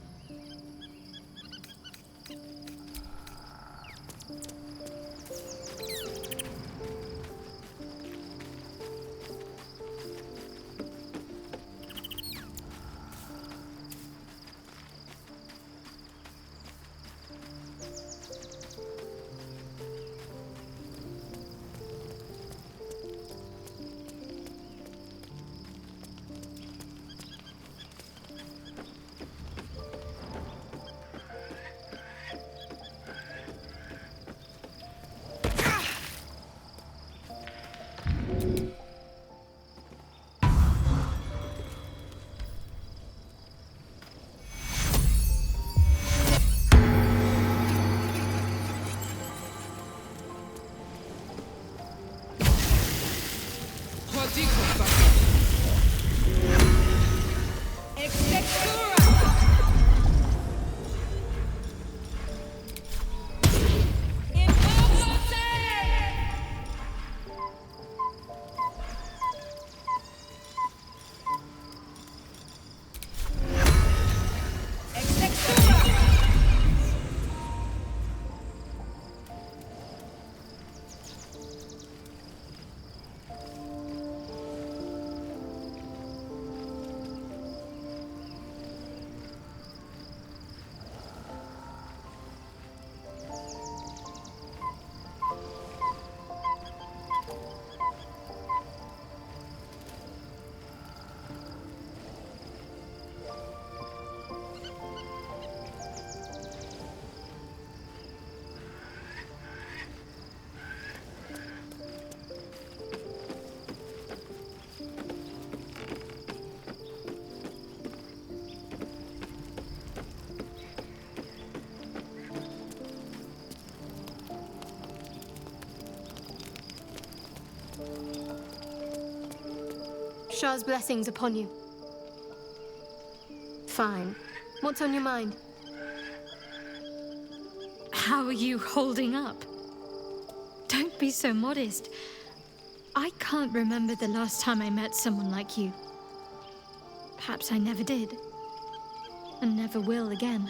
Shah's blessings upon you. Fine. What's on your mind? How are you holding up? Don't be so modest. I can't remember the last time I met someone like you. Perhaps I never did. And never will again.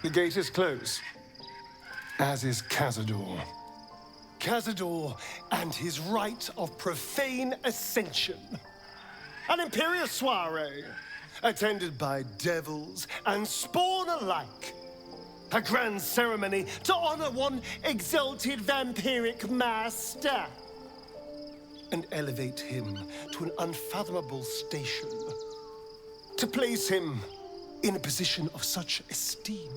The gate is closed, as is Cazador. Cazador and his rite of profane ascension. An imperial soiree, attended by devils and spawn alike. A grand ceremony to honor one exalted vampiric master. And elevate him to an unfathomable station. To place him in a position of such esteem.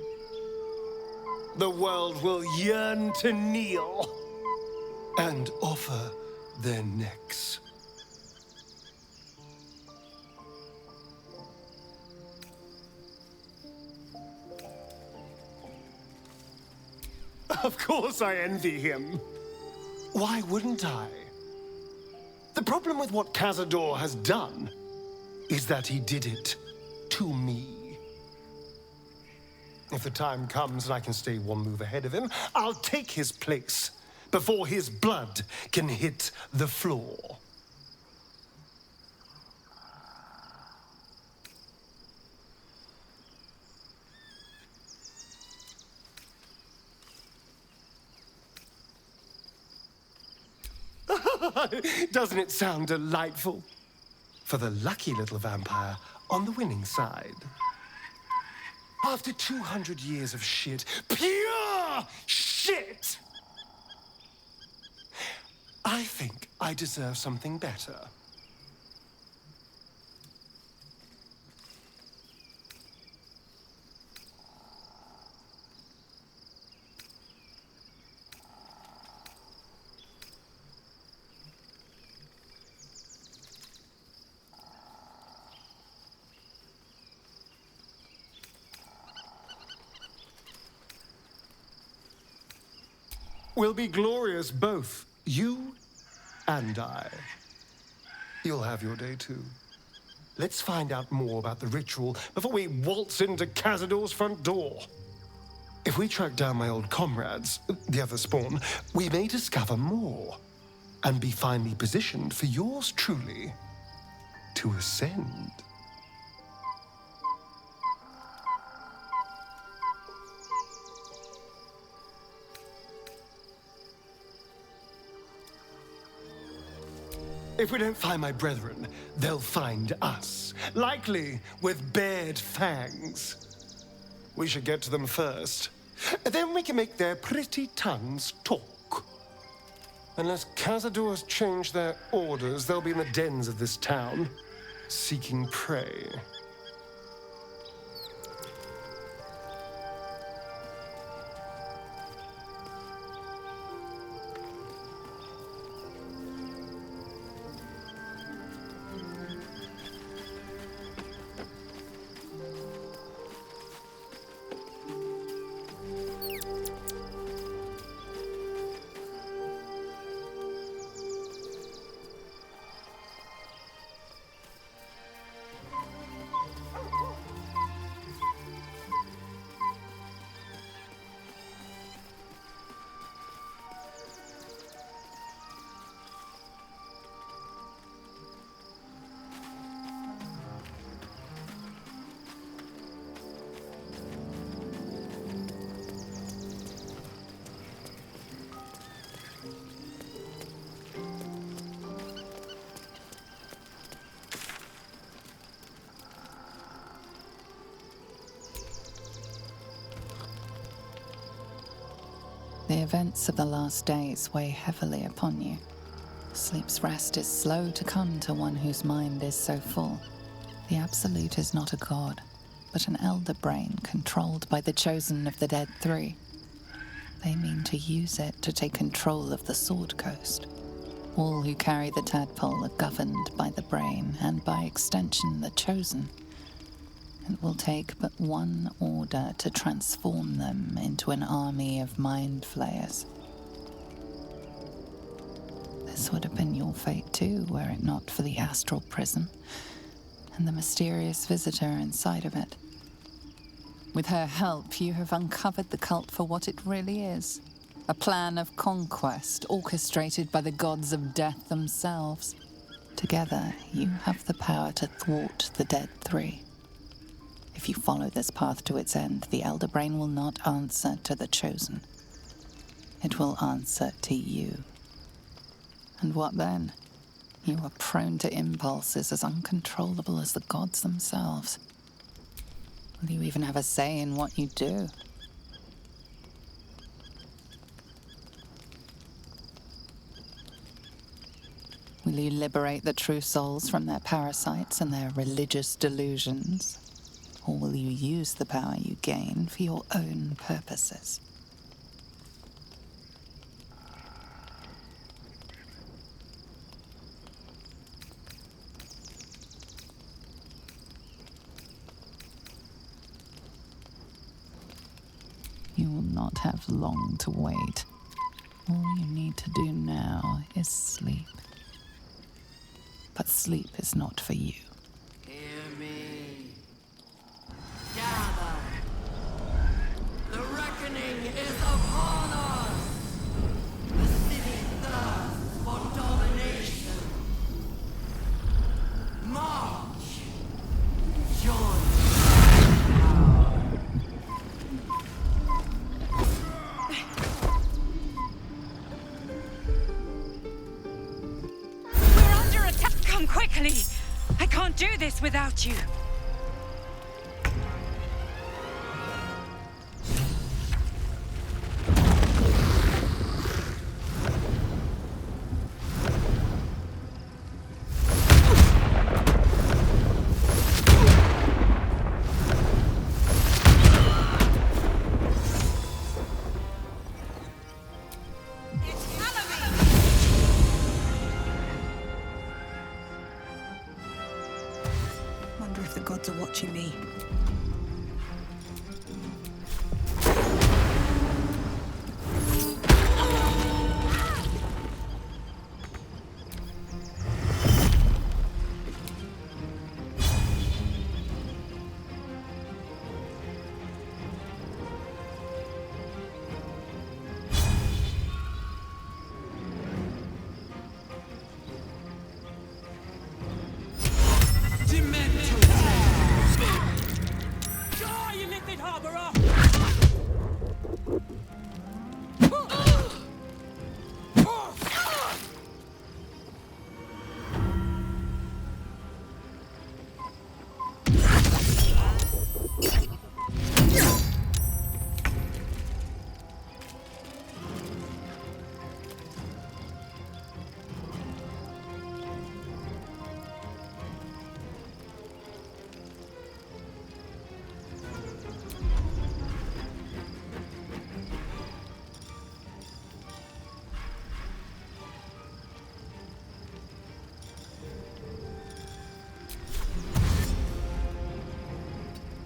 The world will yearn to kneel and offer their necks. Of course I envy him. Why wouldn't I? The problem with what Cazador has done is that he did it to me. If the time comes and I can stay one move ahead of him, I'll take his place before his blood can hit the floor. Doesn't it sound delightful? For the lucky little vampire on the winning side. After 200 years of shit, pure shit, I think I deserve something better. We'll be glorious, both you and I. You'll have your day too. Let's find out more about the ritual before we waltz into Cazador's front door. If we track down my old comrades, the other spawn, we may discover more and be finely positioned for yours truly to ascend. If we don't find my brethren, they'll find us, likely with bared fangs. We should get to them first. Then we can make their pretty tongues talk. Unless Cazador has changed their orders, they'll be in the dens of this town, seeking prey. The events of the last days weigh heavily upon you. Sleep's rest is slow to come to one whose mind is so full. The Absolute is not a god, but an elder brain controlled by the chosen of the Dead Three. They mean to use it to take control of the Sword Coast. All who carry the tadpole are governed by the brain, and by extension the chosen. It will take but one order to transform them into an army of mind flayers. This would have been your fate too, were it not for the astral prism and the mysterious visitor inside of it. With her help, you have uncovered the cult for what it really is. A plan of conquest orchestrated by the gods of death themselves. Together, you have the power to thwart the Dead Three. If you follow this path to its end, the Elder Brain will not answer to the Chosen. It will answer to you. And what then? You are prone to impulses as uncontrollable as the gods themselves. Will you even have a say in what you do? Will you liberate the true souls from their parasites and their religious delusions? Or will you use the power you gain for your own purposes? You will not have long to wait. All you need to do now is sleep. But sleep is not for you. Hear me. Gather. The reckoning is upon us. The city thirsts for domination. March. Join. Come quickly! I can't do this without you! Wonder if the gods are watching me.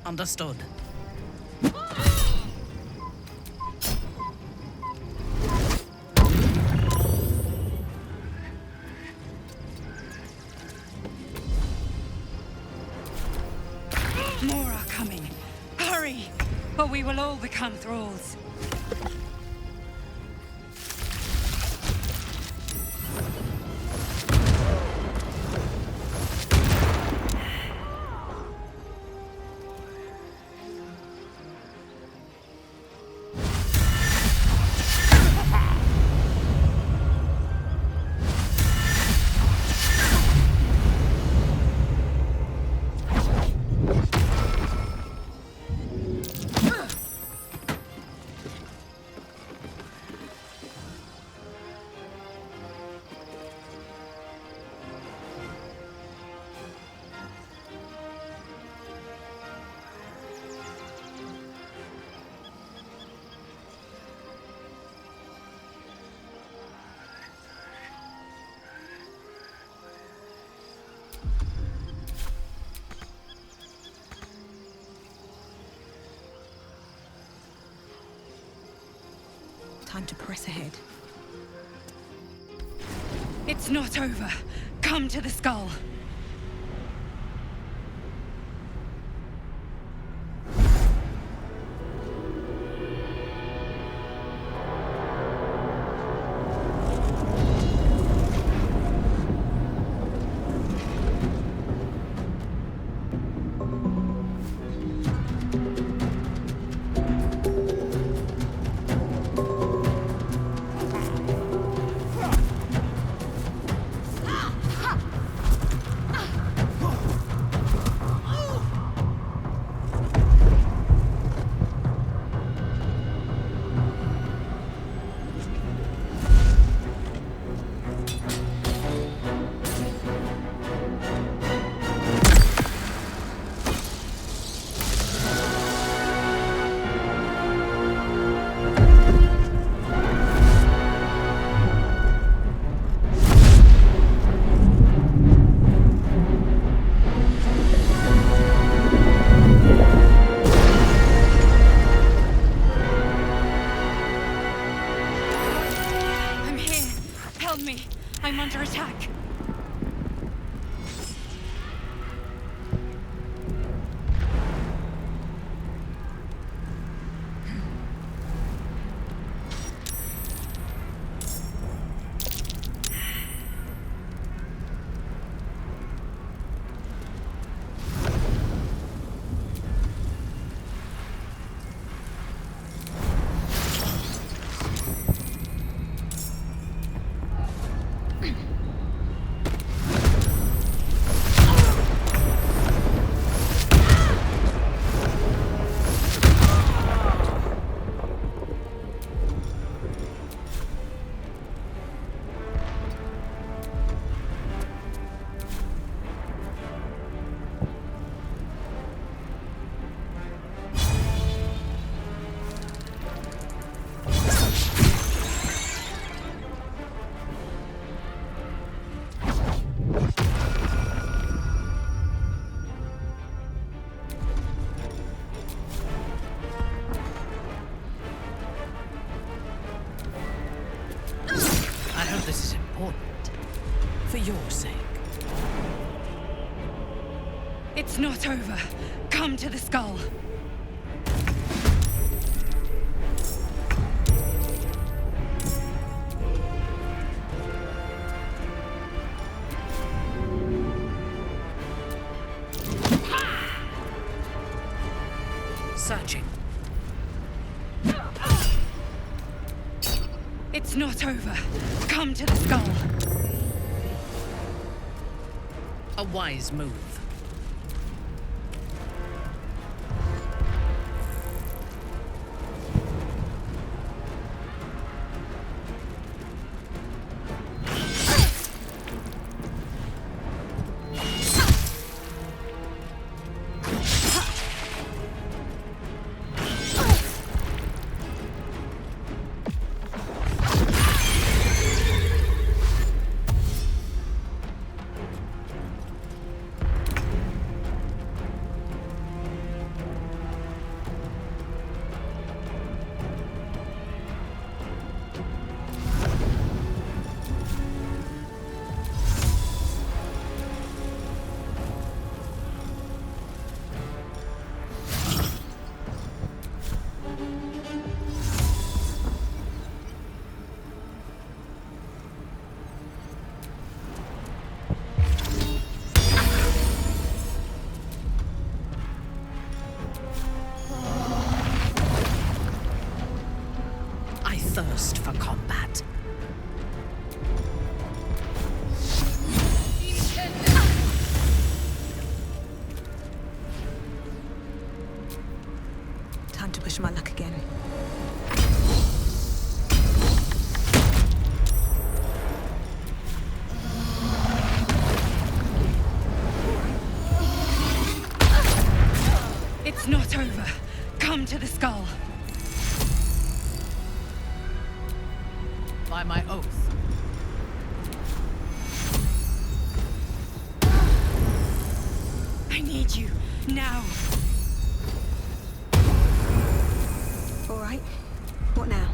Understood. More are coming. Hurry! Or we will all become thralls. Time to press ahead. It's not over. Come to the skull. I'm under attack. This is important. For your sake. It's not over. Come to the skull. Searching. It's not over. Come to the skull. A wise move. Thirst for combat. Time to push my luck again. It's not over. Come to the skull. By my oath. I need you, now. All right. What now?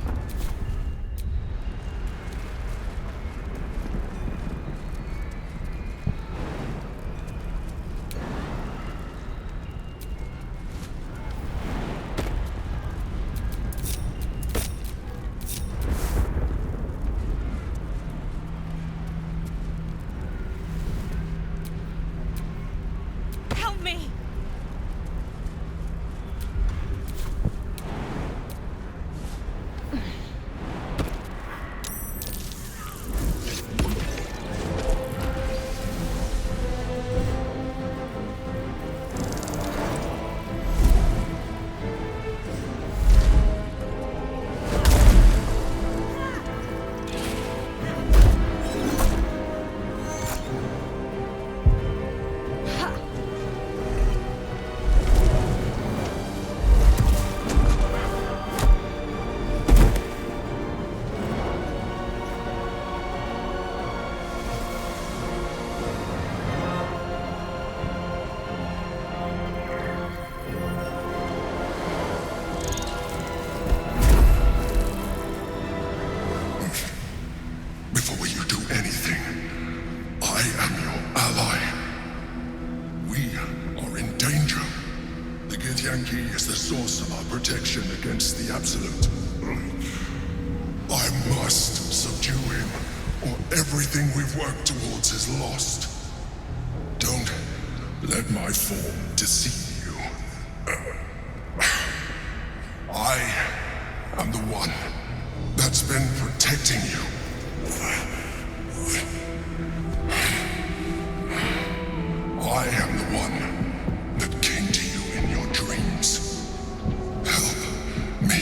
is the source of our protection against the Absolute. I must subdue him, or everything we've worked towards is lost. Don't let my form deceive you. I am the one that's been protecting you. I am the one that came to you in your dreams. Help me.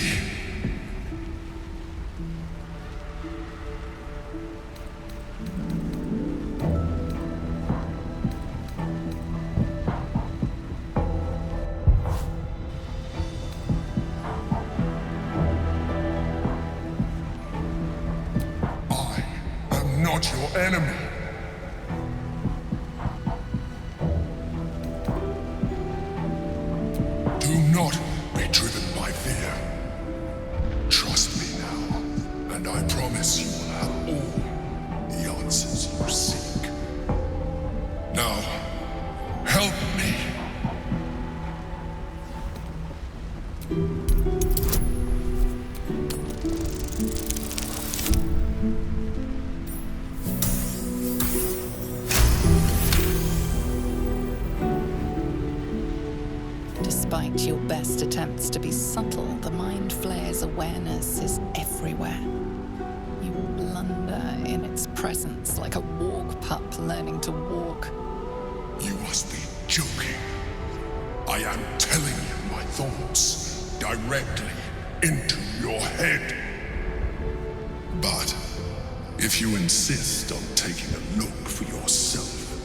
I am not your enemy. Do not be driven by fear. Trust me now, and I promise you will have all the answers you seek. Now, help me. Despite your best attempts to be subtle, the Mind Flayer's awareness is everywhere. You blunder in its presence like a walk pup learning to walk. You must be joking. I am telling you my thoughts directly into your head. But if you insist on taking a look for yourself,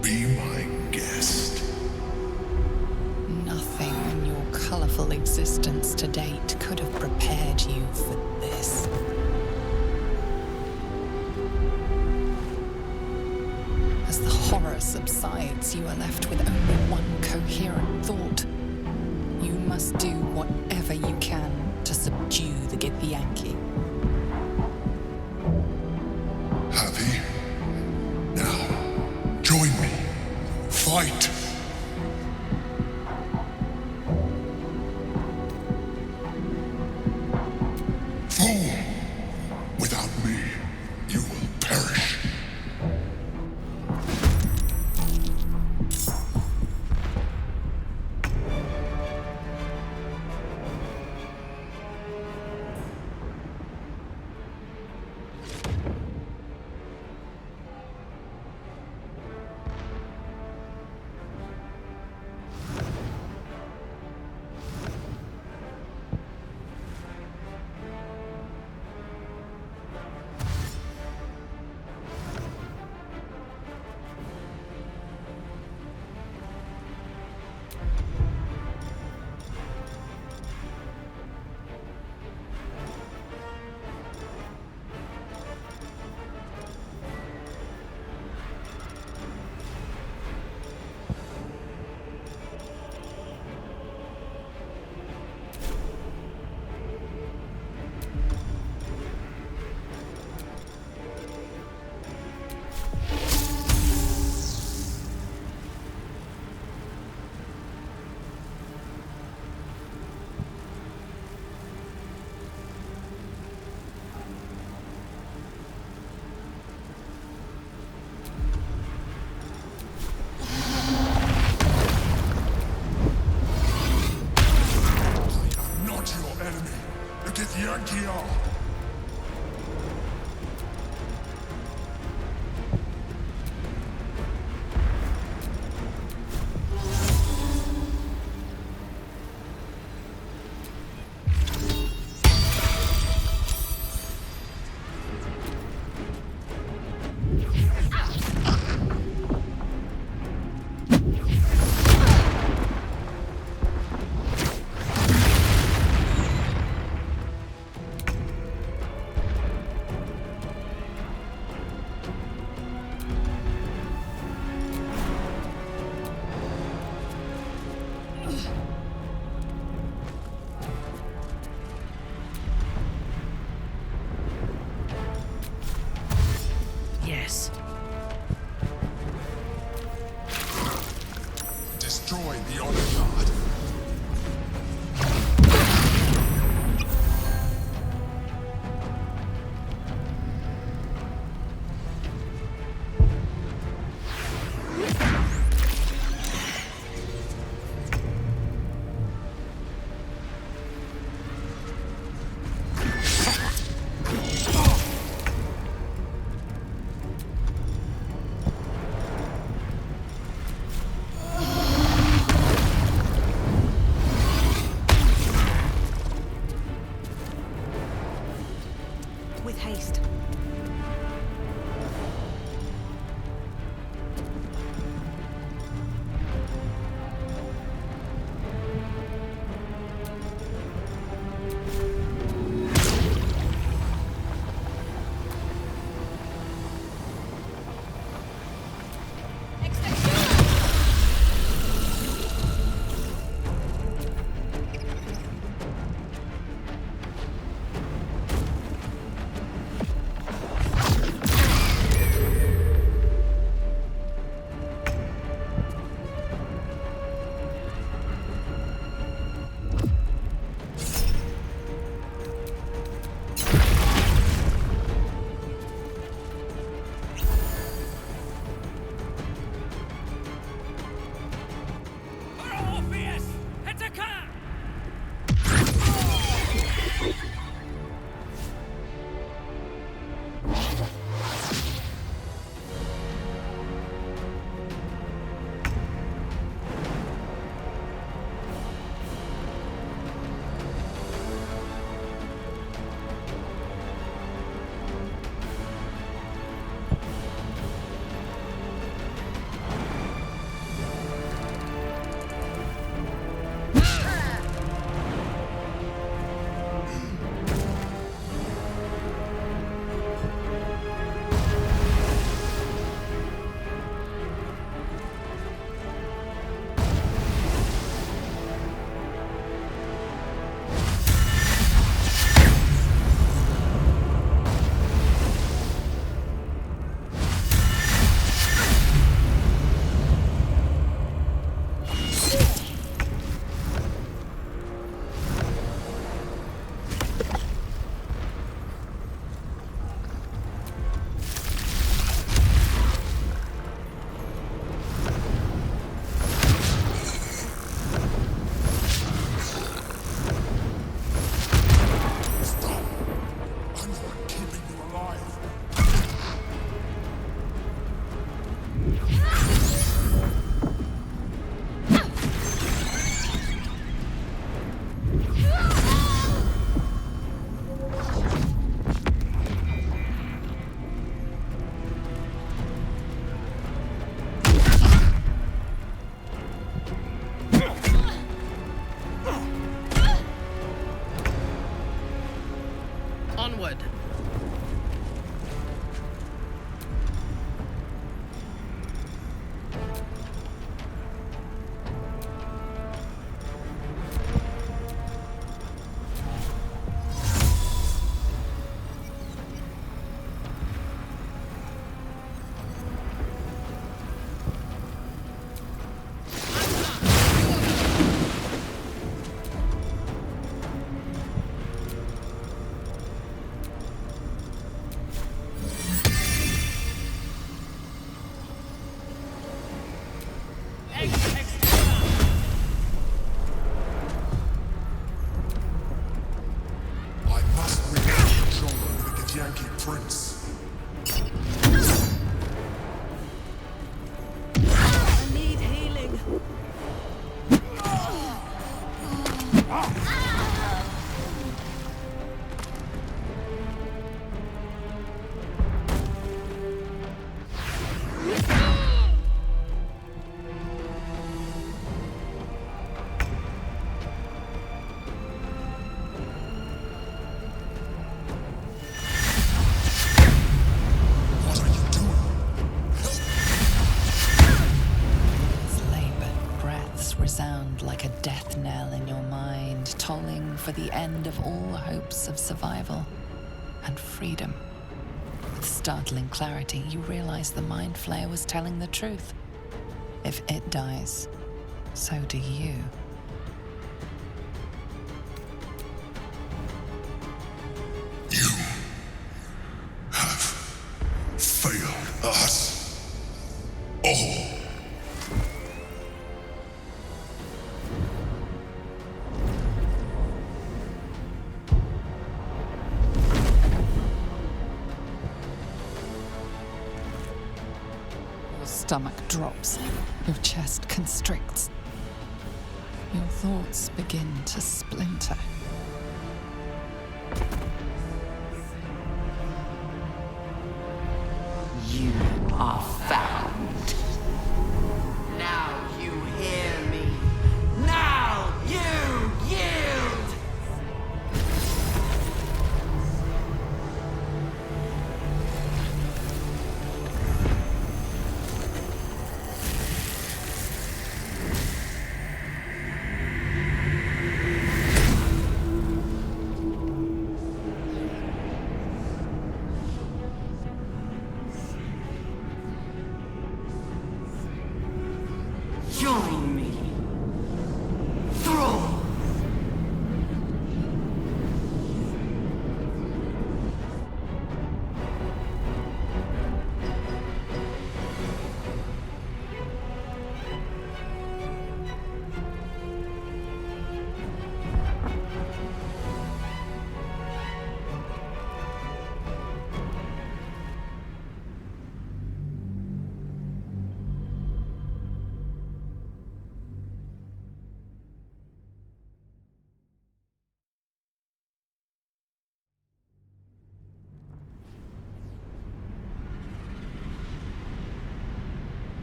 be my guest. Nothing in your colorful existence to date could have prepared you for this. As the horror subsides, you are left with only one coherent thought. You must do whatever you can to subdue the Githyanki. Happy? Now, join me. Fight! Fool! Without me, you will perish. with haste. Onward. Resound like a death knell in your mind, tolling for the end of all hopes of survival and freedom. With startling clarity, you realize the Mind Flayer was telling the truth. If it dies, so do you. You have failed us all. Stomach drops, your chest constricts. Your thoughts begin to splinter. are found. Now you hear me. Now you yield! Join me. Throw.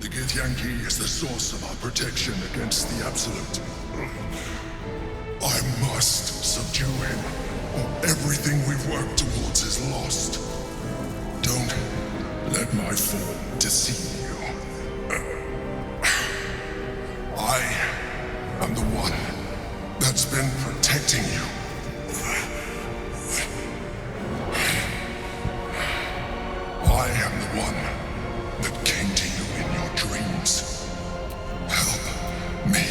The Githyanki is the source of our protection against the Absolute. I must subdue him, or everything we've worked towards is lost. Don't let my form deceive you. I am the one that's been protecting you. I am the one that came to you in your dreams. Help me.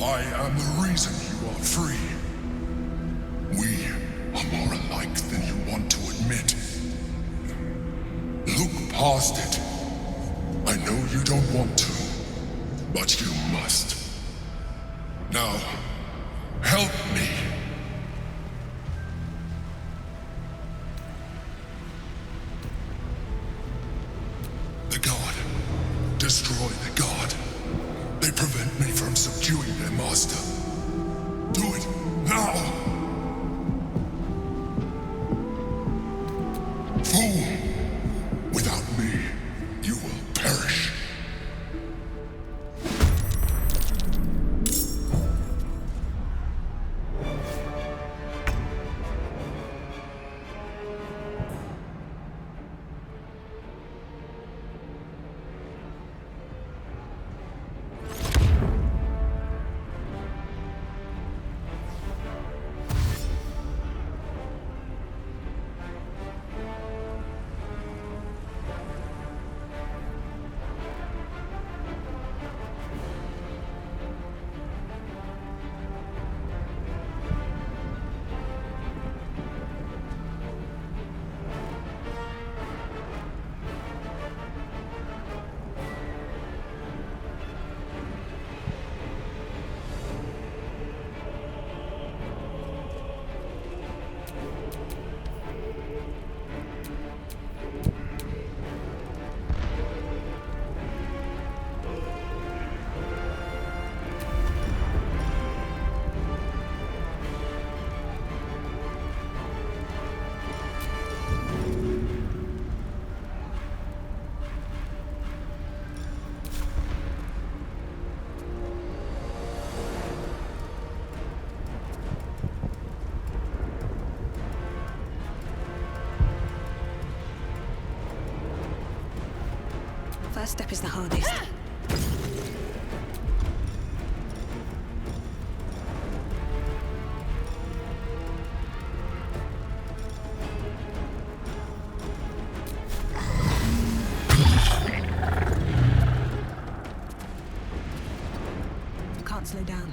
I am the reason you are free. We are more alike than you want to admit. Look past it. I know you don't want to, but you must. Now, help me. The God. Destroy the God. They prevent me from subduing their master. Do it now! Fool! Without me, you will perish. First step is the hardest. Can't slow down.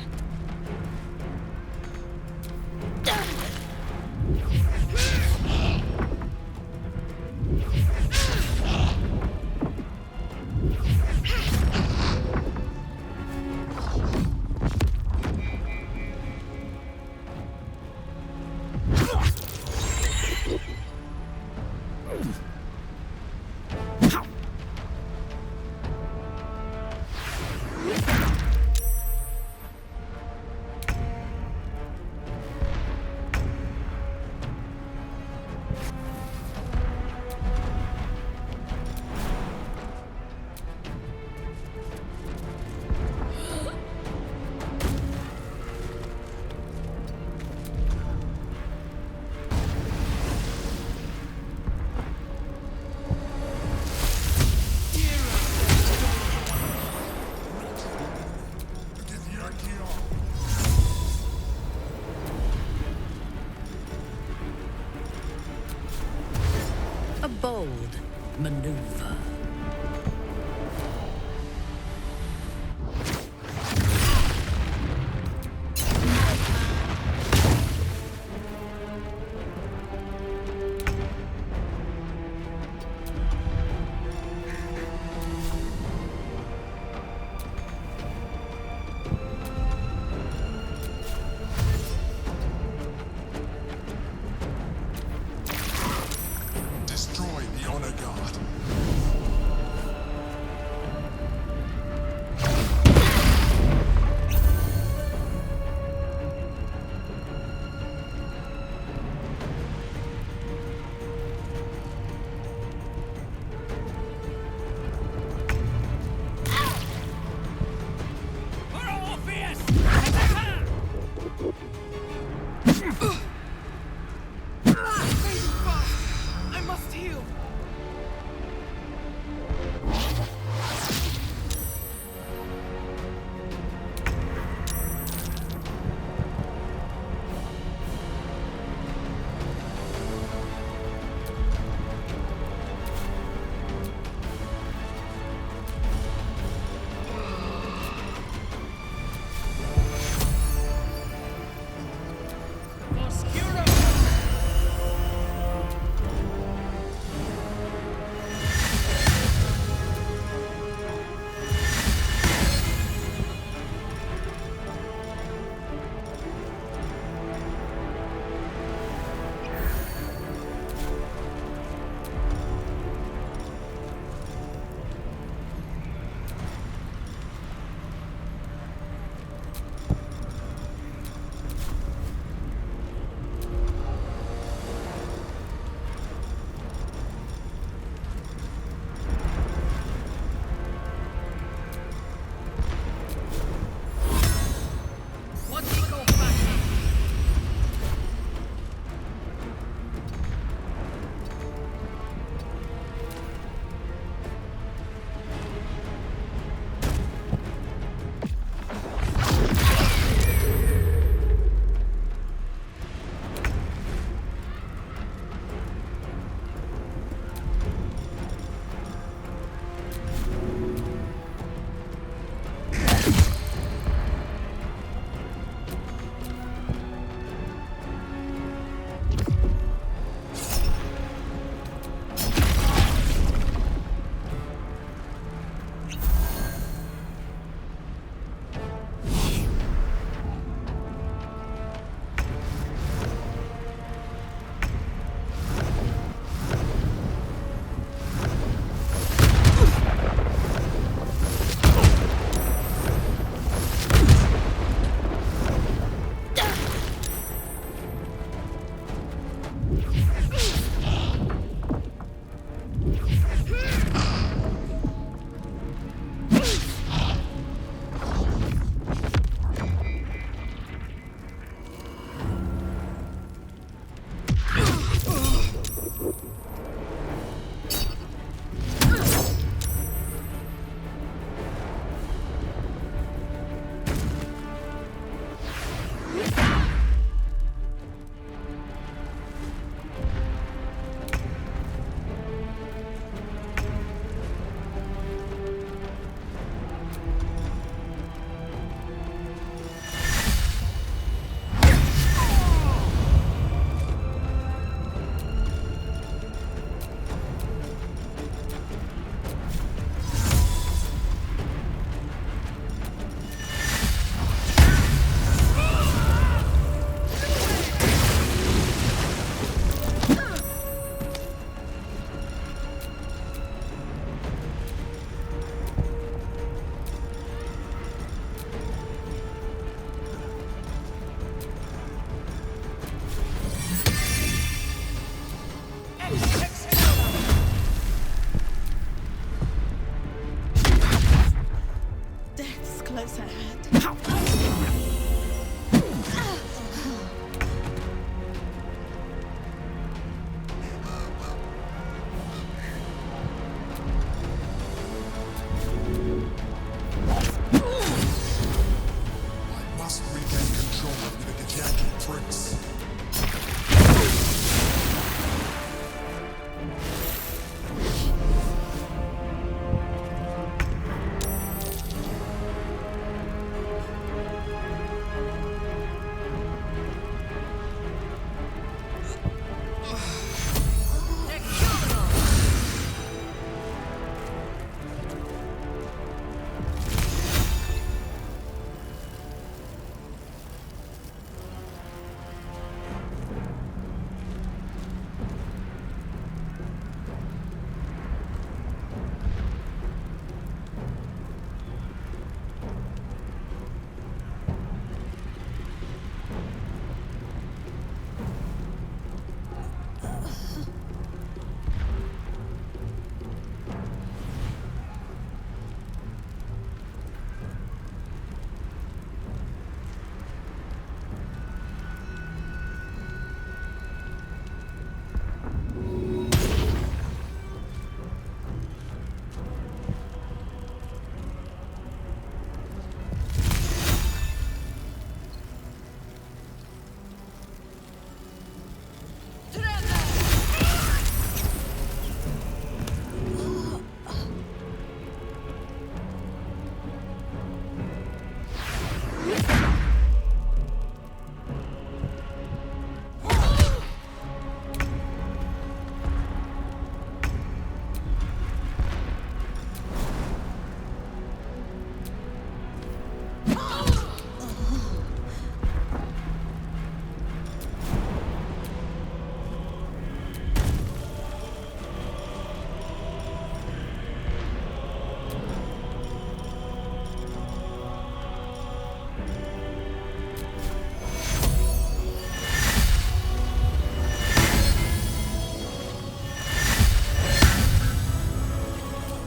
was at. I must regain control of the Githyanki prince.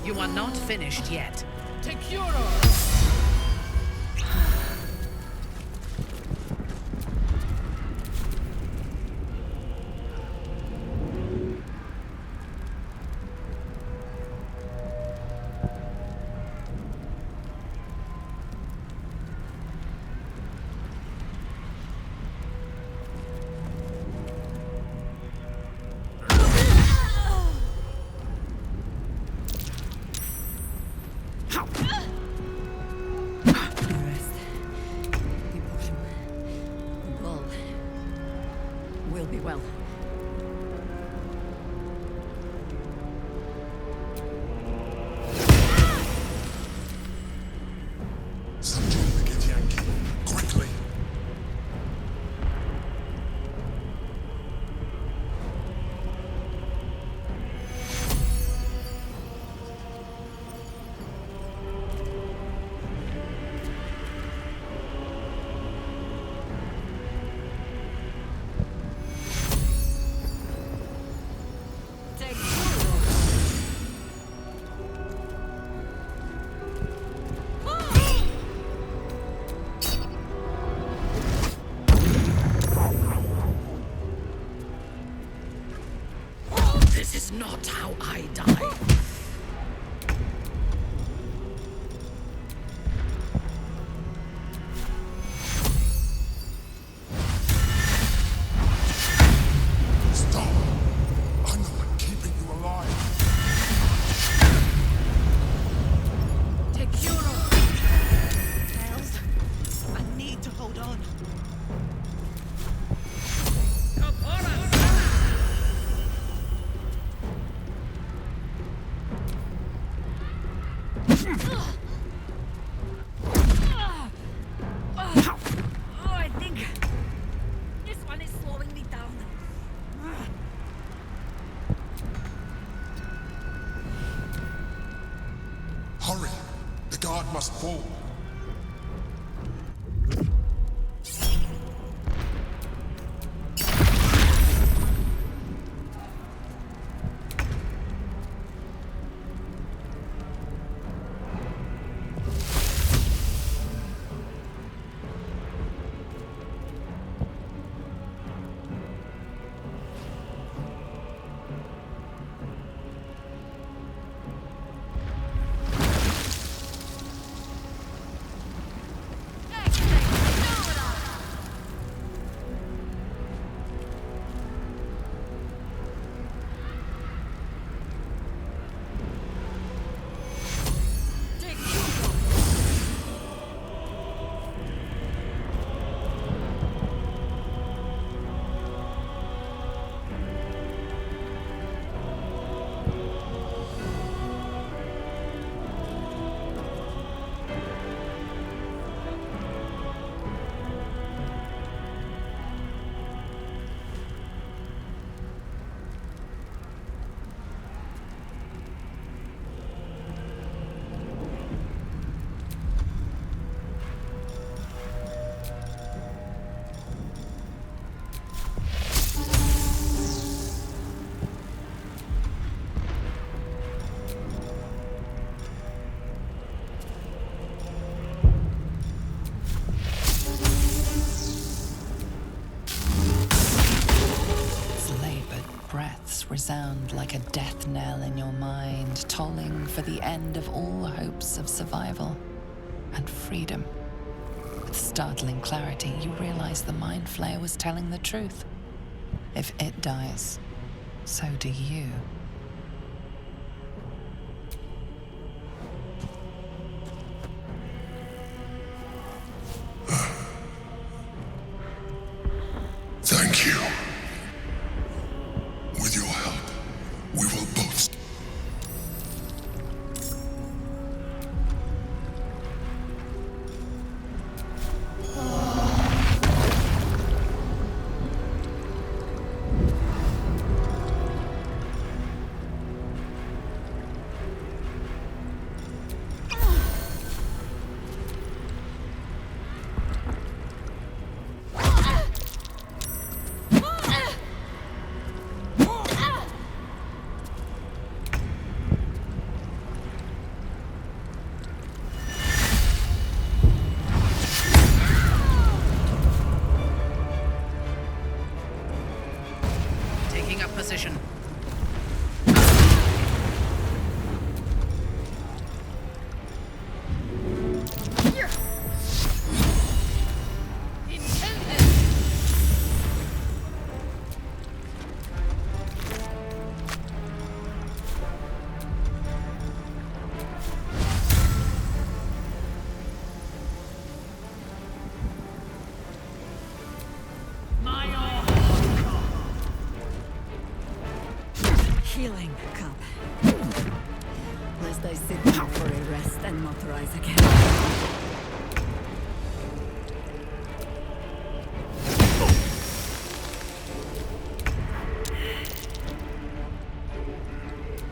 You are not finished yet. This is not how I die. Stop! I'm the one keeping you alive. Take Euro. Tails, I need to hold on. I think this one is slowing me down. Hurry! The guard must fall. resound like a death knell in your mind, tolling for the end of all hopes of survival and freedom. With startling clarity, you realize the Mind Flayer was telling the truth. If it dies, so do you. Thank you. With your help, we will both... Taking up position. Healing cup. Lest I sit down for a rest and not rise again.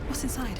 What's inside?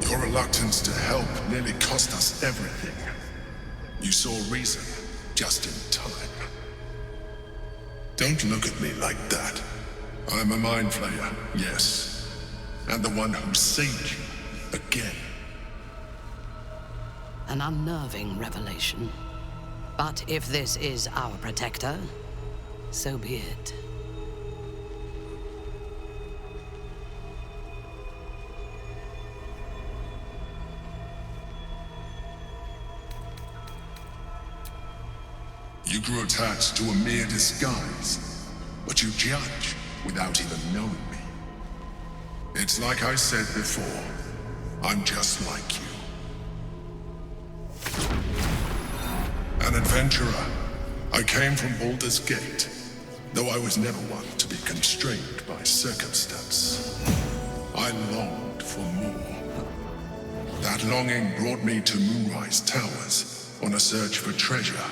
Your reluctance to help nearly cost us everything. You saw reason just in time. Don't look at me like that. I'm a Mind Flayer, yes. And the one who saved you again. An unnerving revelation. But if this is our protector, so be it. You grew attached to a mere disguise, but you judge without even knowing me. It's like I said before, I'm just like you. An adventurer, I came from Baldur's Gate, though I was never one to be constrained by circumstance. I longed for more. That longing brought me to Moonrise Towers on a search for treasure.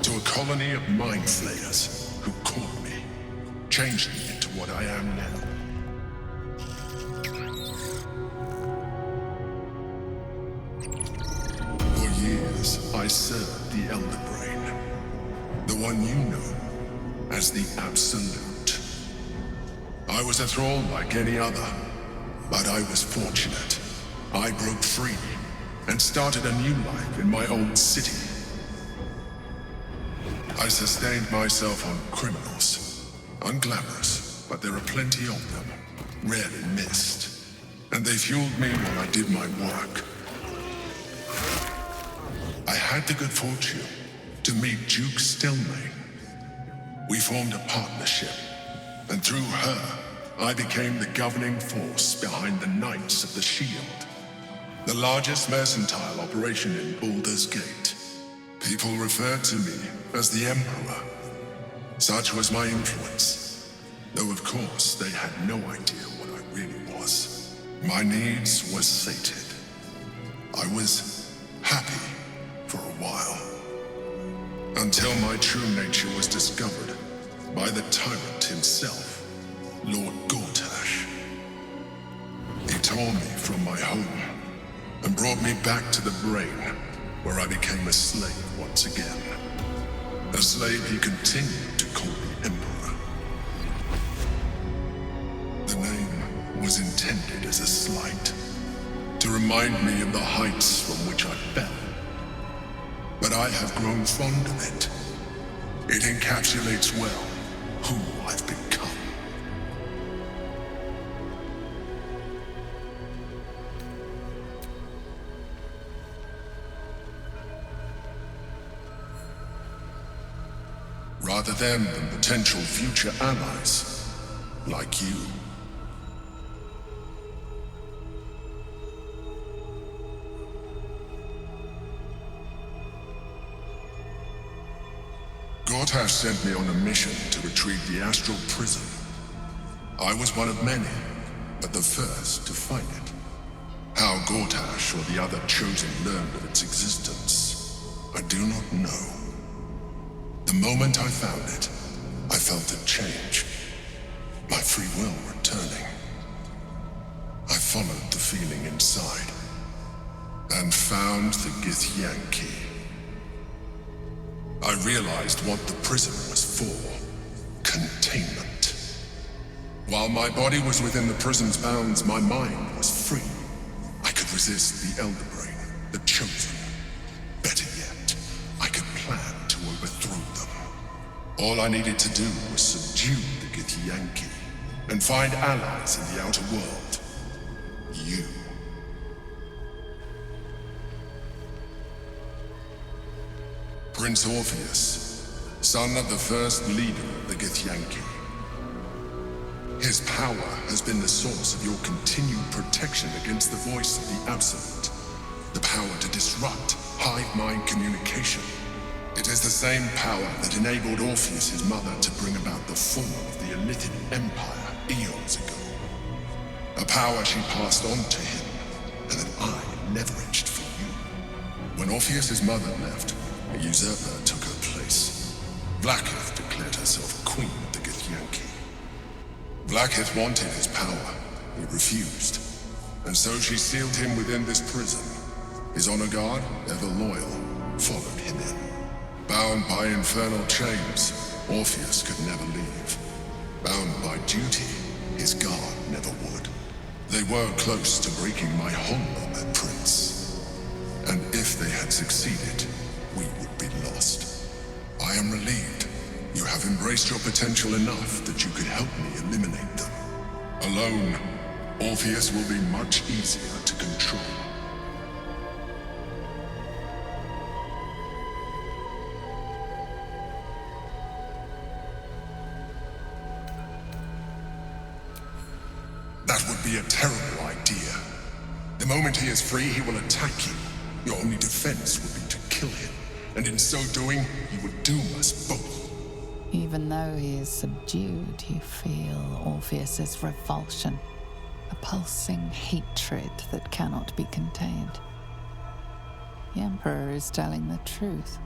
To a colony of Mind Flayers who caught me, changed me into what I am now. For years, I served the Elder Brain, the one you know as the Absolute. I was a thrall like any other, but I was fortunate. I broke free and started a new life in my old city. I sustained myself on criminals. Unglamorous, but there are plenty of them. Rarely missed. And they fueled me while I did my work. I had the good fortune to meet Duke Stelmane. We formed a partnership, and through her, I became the governing force behind the Knights of the Shield, the largest mercantile operation in Baldur's Gate. People referred to me as the Emperor. Such was my influence, though of course they had no idea what I really was. My needs were sated. I was happy for a while, until my true nature was discovered by the tyrant himself, Lord Gortash. He tore me from my home and brought me back to the brain, where I became a slave once again. A slave he continued to call the Emperor. The name was intended as a slight, to remind me of the heights from which I fell. But I have grown fond of it. It encapsulates well who I've become. Rather them than potential future allies, like you. Gortash sent me on a mission to retrieve the astral prism. I was one of many, but the first to find it. How Gortash or the other chosen learned of its existence, I do not know. The moment I found it, I felt a change. My free will returning. I followed the feeling inside, and found the Githyanki. I realized what the prism was for. Containment. While my body was within the prism's bounds, my mind was free. I could resist the Elder Brain, the Chosen. Better yet, I could plan to overthrow them. All I needed to do was subdue the Githyanki and find allies in the outer world. You. Prince Orpheus, son of the first leader of the Githyanki. His power has been the source of your continued protection against the voice of the Absolute. The power to disrupt hive mind communication. It is the same power that enabled Orpheus' mother to bring about the fall of the Illithid Empire eons ago. A power she passed on to him, and that I leveraged for you. When Orpheus' mother left, a usurper took her place. Blackith declared herself queen of the Githyanki. Blackith wanted his power. He refused. And so she sealed him within this prison. His honor guard, ever loyal, followed him in. Bound by infernal chains, Orpheus could never leave. Bound by duty, his guard never would. They were close to breaking my home, Prince. And if they had succeeded, we would be lost. I am relieved. You have embraced your potential enough that you could help me eliminate them. Alone, Orpheus will be much easier to control. That would be a terrible idea. The moment he is free, he will attack you. Your only defense would be to kill him. And in so doing, he would doom us both. Even though he is subdued, you feel Orpheus's revulsion, a pulsing hatred that cannot be contained. The Emperor is telling the truth.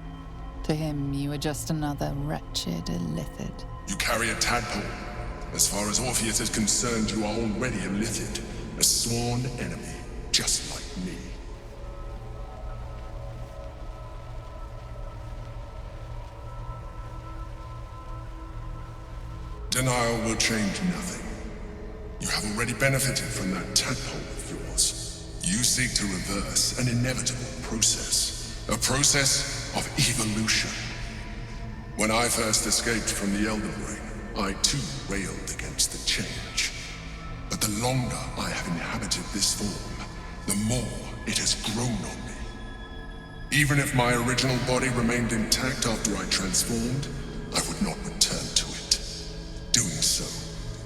To him, you are just another wretched Illithid. You carry a tadpole. As far as Orpheus is concerned, you are already Illithid, a sworn enemy, just like me. Denial will change nothing. You have already benefited from that tadpole of yours. You seek to reverse an inevitable process. A process of evolution. When I first escaped from the Elder Brain, I too railed against the change. But the longer I have inhabited this form, the more it has grown on me. Even if my original body remained intact after I transformed, I would not return to it. Doing so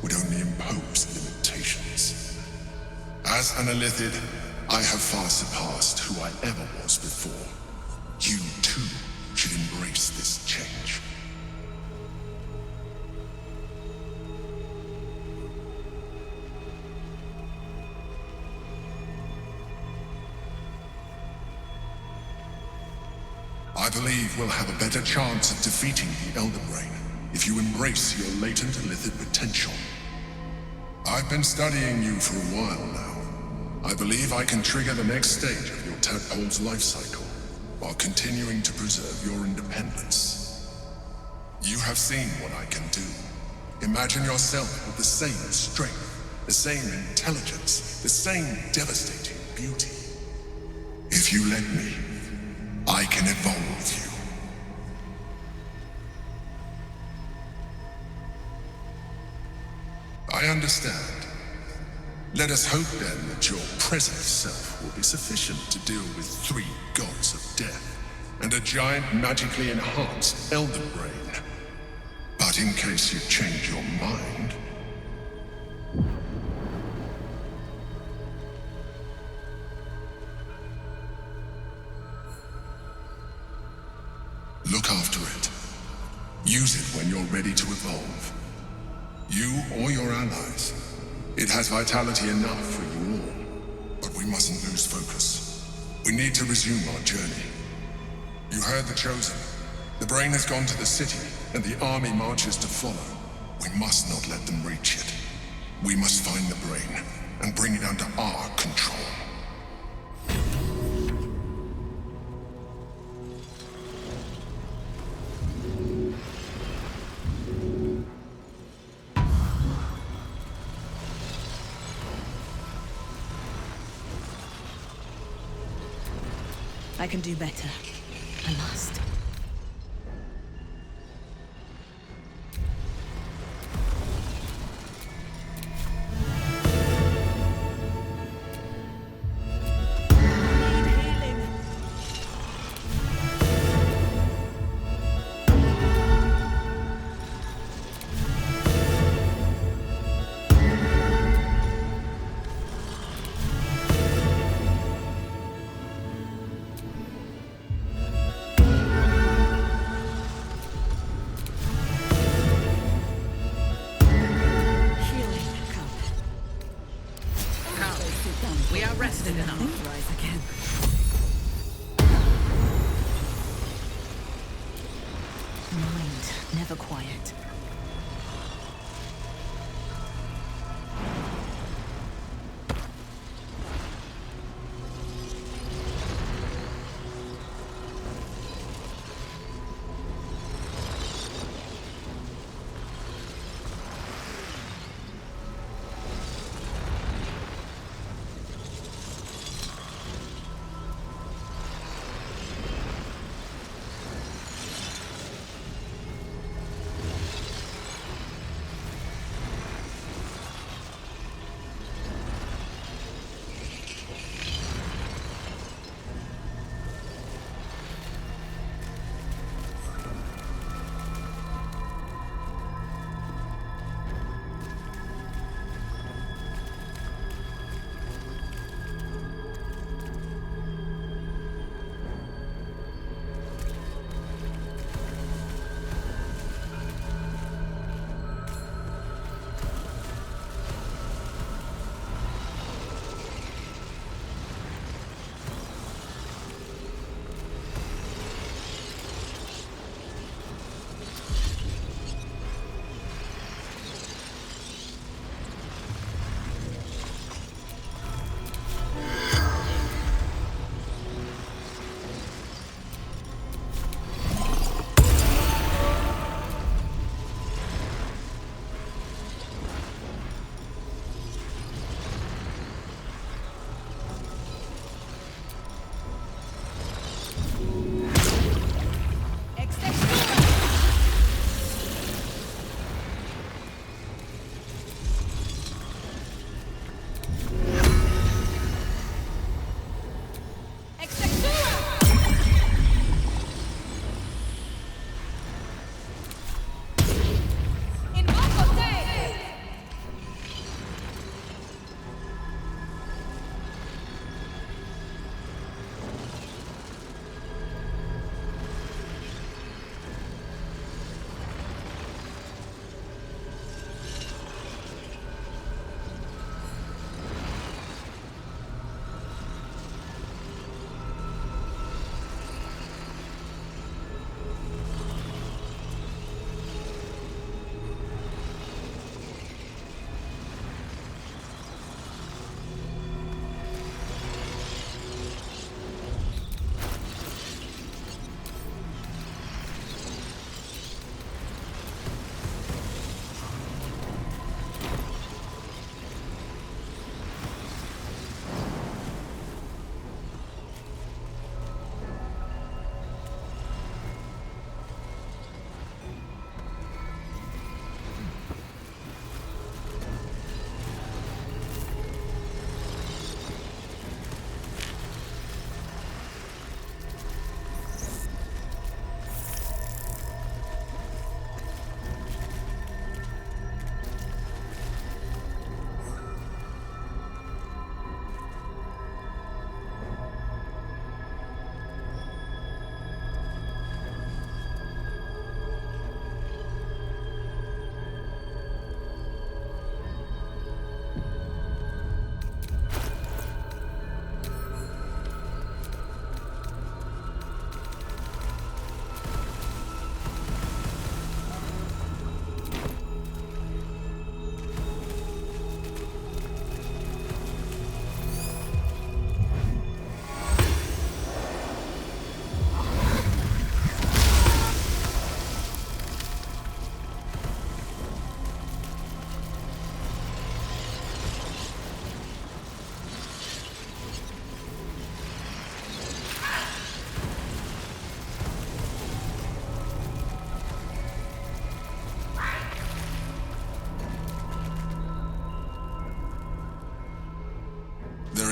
would only impose limitations. As an Illithid, I have far surpassed who I ever was before. You too should embrace this change. I believe we'll have a better chance of defeating the Elder Brain if you embrace your latent illithid potential. I've been studying you for a while now. I believe I can trigger the next stage of your tadpole's life cycle while continuing to preserve your independence. You have seen what I can do. Imagine yourself with the same strength, the same intelligence, the same devastating beauty. If you let me, I can evolve you. I understand. Let us hope then that your present self will be sufficient to deal with 3 gods of death and a giant magically enhanced Elder Brain. But in case you change your mind... look after it. Use it when you're ready to evolve. You or your allies. It has vitality enough for you all. But we mustn't lose focus. We need to resume our journey. You heard the Chosen. The Brain has gone to the city, and the army marches to follow. We must not let them reach it. We must find the Brain, and bring it under our control. I can do better. I must. Never quiet.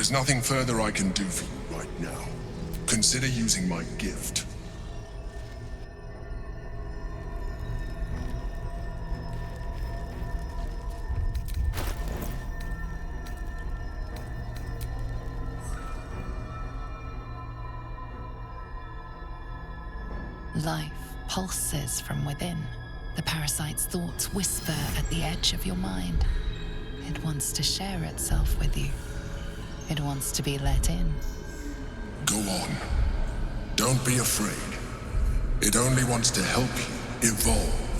is nothing further I can do for you right now. Consider using my gift. Life pulses from within. The parasite's thoughts whisper at the edge of your mind. It wants to share itself with you. It wants to be let in. Go on. Don't be afraid. It only wants to help you evolve.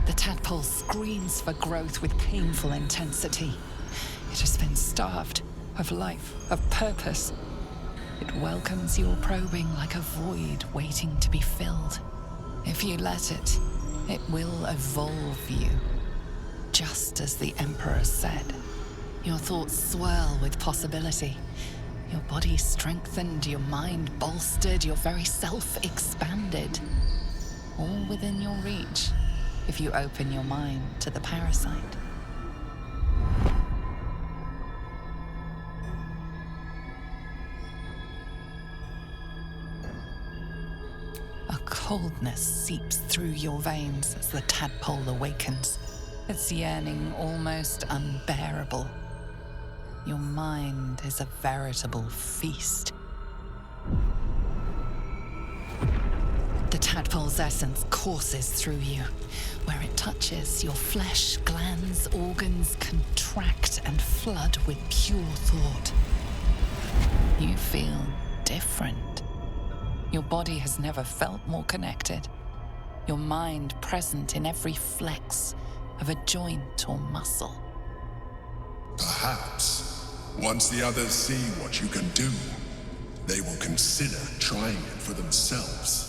The tadpole screams for growth with painful intensity. It has been starved of life, of purpose. It welcomes your probing like a void waiting to be filled. If you let it, it will evolve you. Just as the Emperor said. Your thoughts swirl with possibility. Your body strengthened, your mind bolstered, your very self expanded. All within your reach, if you open your mind to the parasite. A coldness seeps through your veins as the tadpole awakens, its yearning almost unbearable. Your mind is a veritable feast. The tadpole's essence courses through you. Where it touches, your flesh, glands, organs contract and flood with pure thought. You feel different. Your body has never felt more connected. Your mind present in every flex of a joint or muscle. Perhaps, once the others see what you can do, they will consider trying it for themselves.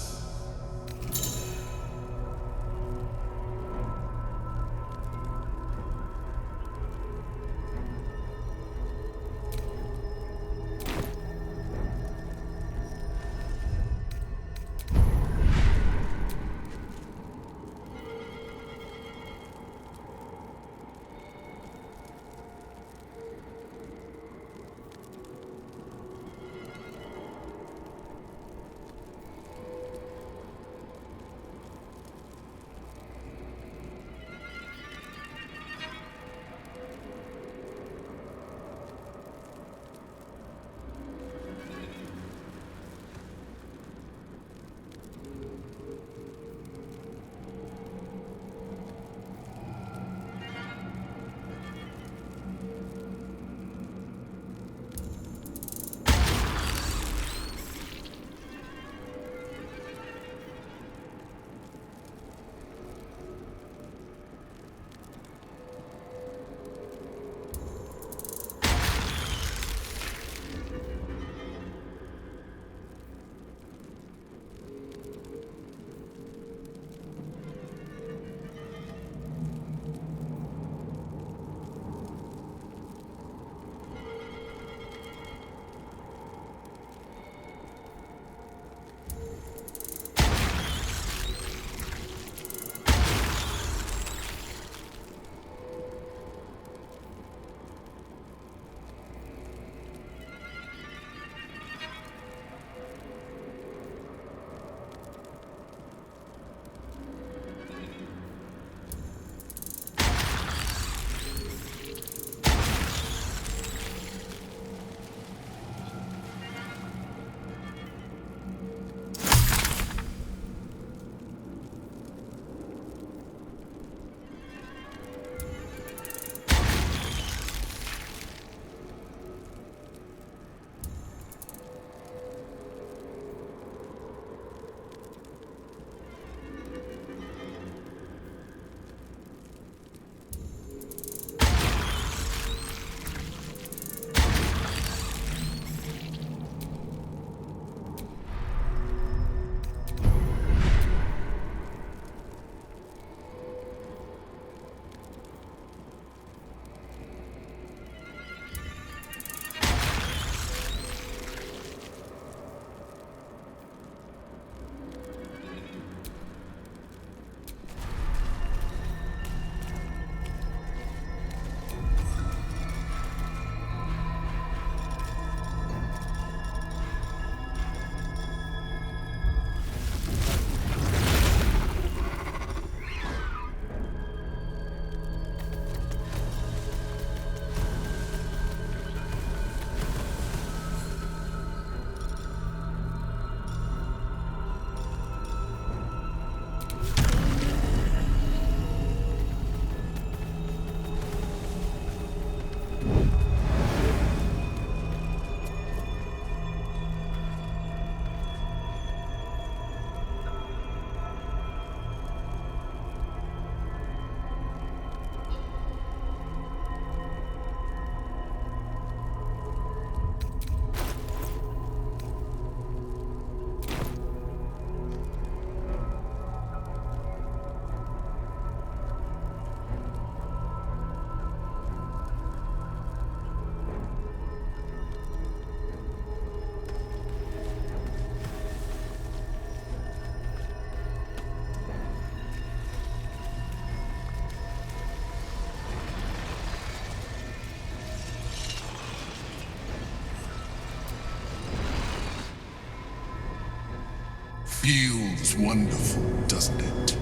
Feels wonderful, doesn't it?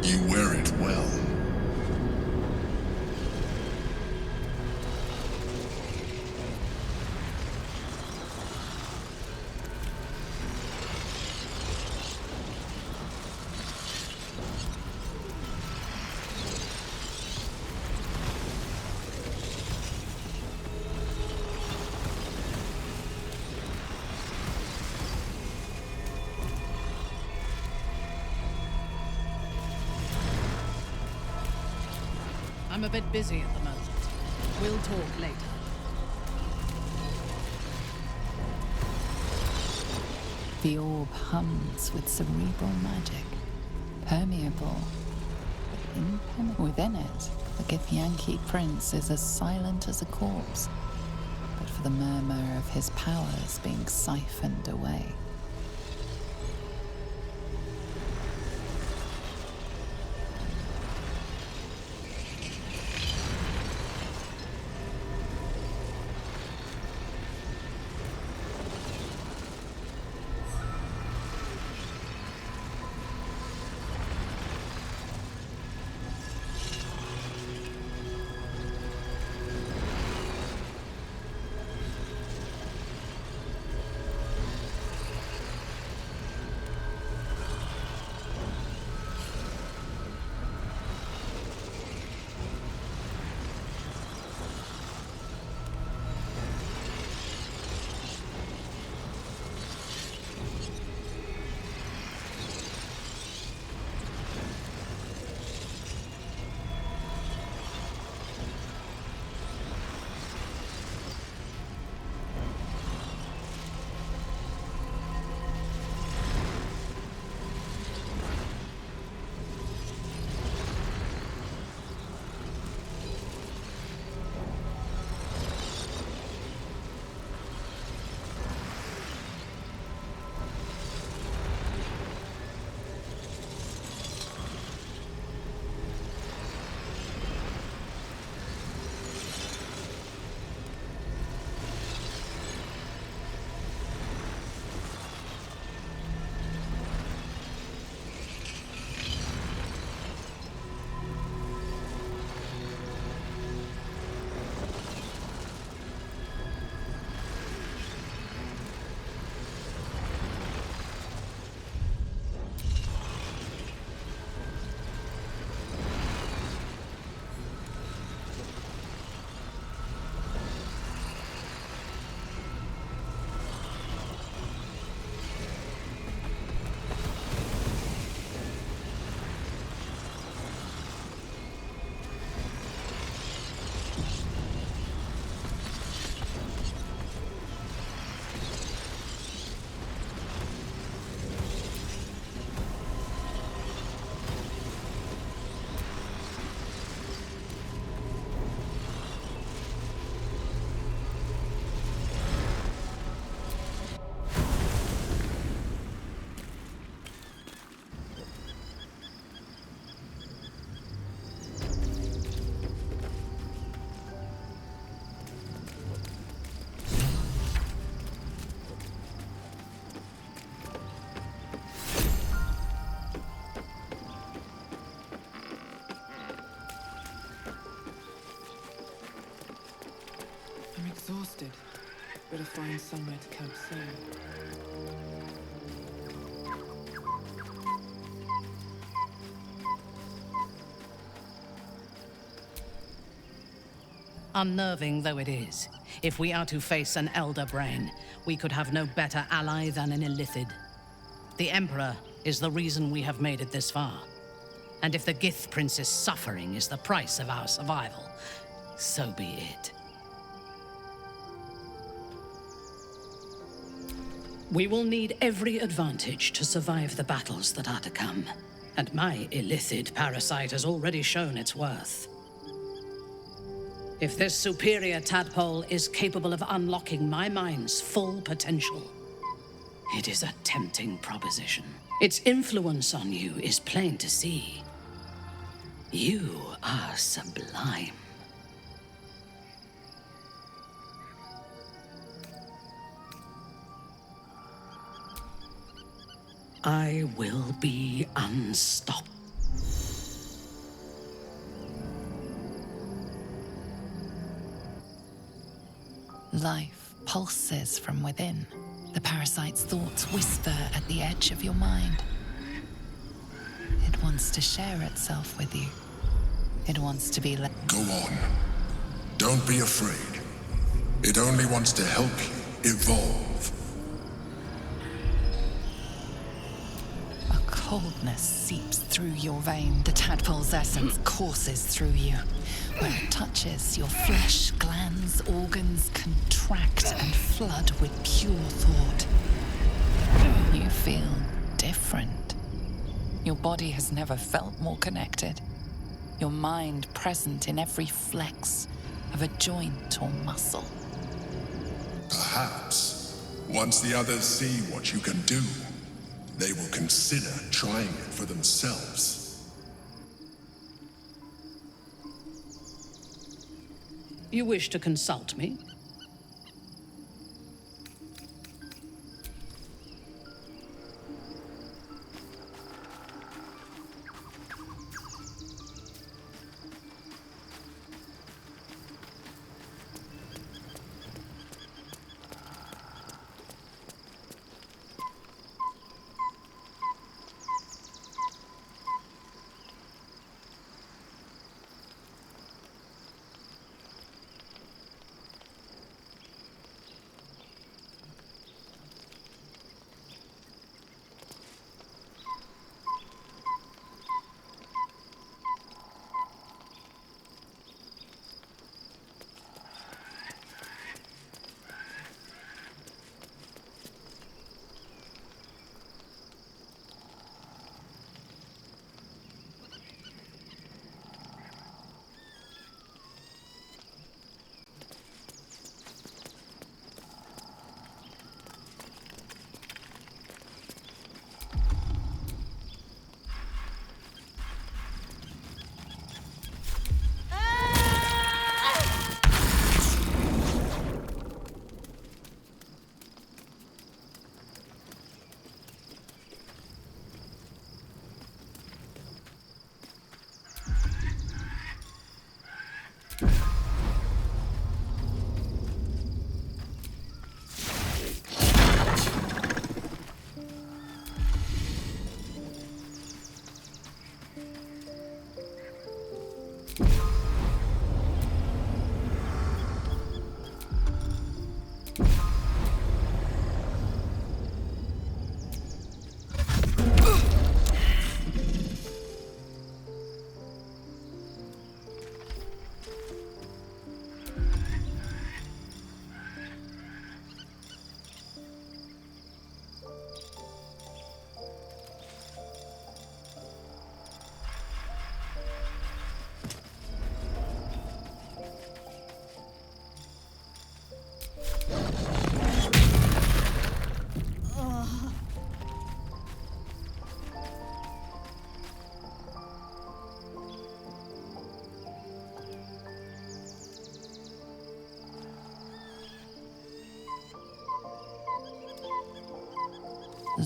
You wear it well. I'm a bit busy at the moment. We'll talk later. The orb hums with cerebral magic, permeable, but impenetrable. Within it, the Githyanki prince is as silent as a corpse, but for the murmur of his powers being siphoned away. Exhausted. Better find somewhere to camp soon. Unnerving though it is, if we are to face an Elder Brain, we could have no better ally than an Illithid. The Emperor is the reason we have made it this far. And if the Gith Prince's suffering is the price of our survival, so be it. We will need every advantage to survive the battles that are to come. And my Illithid parasite has already shown its worth. If this superior tadpole is capable of unlocking my mind's full potential, it is a tempting proposition. Its influence on you is plain to see. You are sublime. I will be unstoppable. Life pulses from within. The parasite's thoughts whisper at the edge of your mind. It wants to share itself with you. It wants to be let. Go on. Don't be afraid. It only wants to help you evolve. A coldness seeps through your vein. The tadpole's essence courses through you. Where it touches, your flesh, glands, organs contract and flood with pure thought. You feel different. Your body has never felt more connected. Your mind present in every flex of a joint or muscle. Perhaps, once the others see what you can do, they will consider trying it for themselves. You wish to consult me?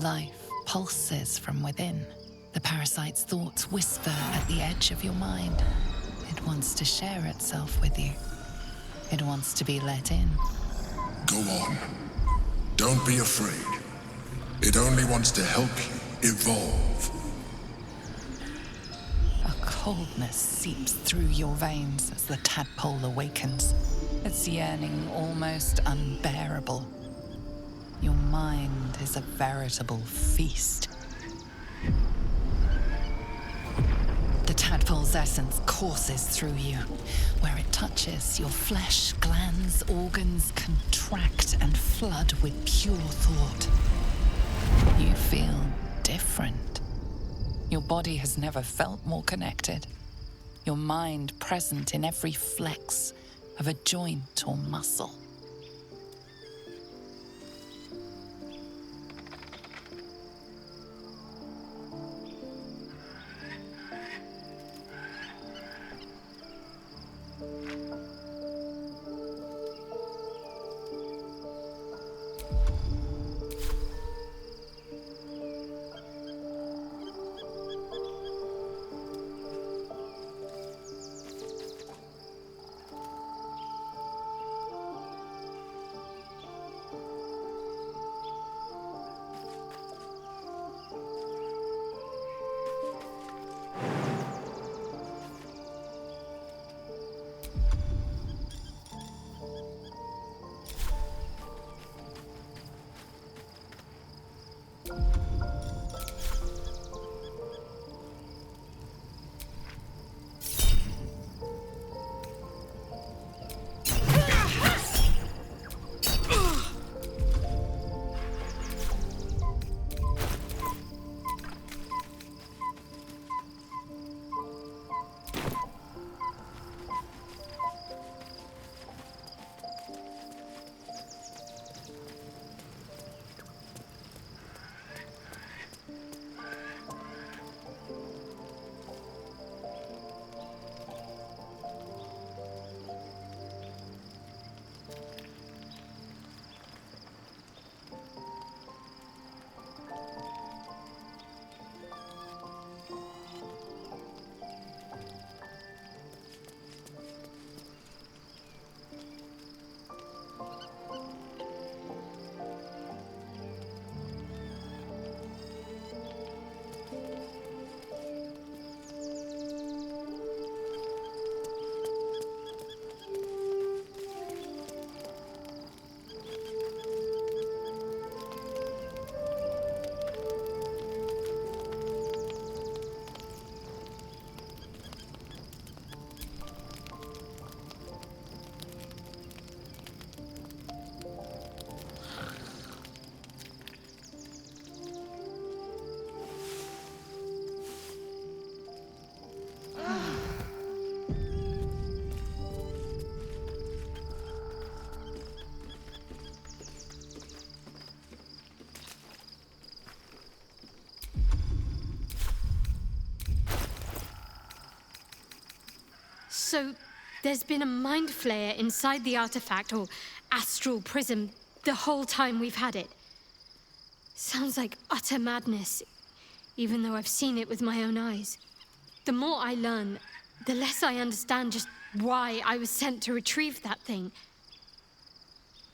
Life pulses from within. The parasite's thoughts whisper at the edge of your mind. It wants to share itself with you. It wants to be let in. Go on. Don't be afraid. It only wants to help you evolve. A coldness seeps through your veins as the tadpole awakens. Its yearning almost unbearable. Your mind is a veritable feast. The tadpole's essence courses through you. Where it touches, your flesh, glands, organs contract and flood with pure thought. You feel different. Your body has never felt more connected. Your mind present in every flex of a joint or muscle. So, there's been a mind flayer inside the artifact, or astral prism, the whole time we've had it. Sounds like utter madness, even though I've seen it with my own eyes. The more I learn, the less I understand just why I was sent to retrieve that thing.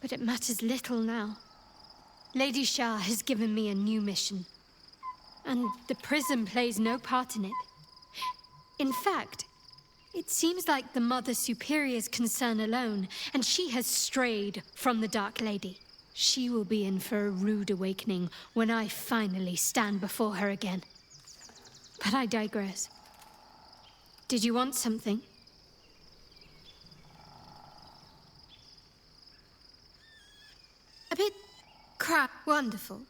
But it matters little now. Lady Shah has given me a new mission, and the prism plays no part in it. In fact, it seems like the Mother Superior's concern alone, and she has strayed from the Dark Lady. She will be in for a rude awakening when I finally stand before her again. But I digress. Did you want something? A bit crap. Wonderful.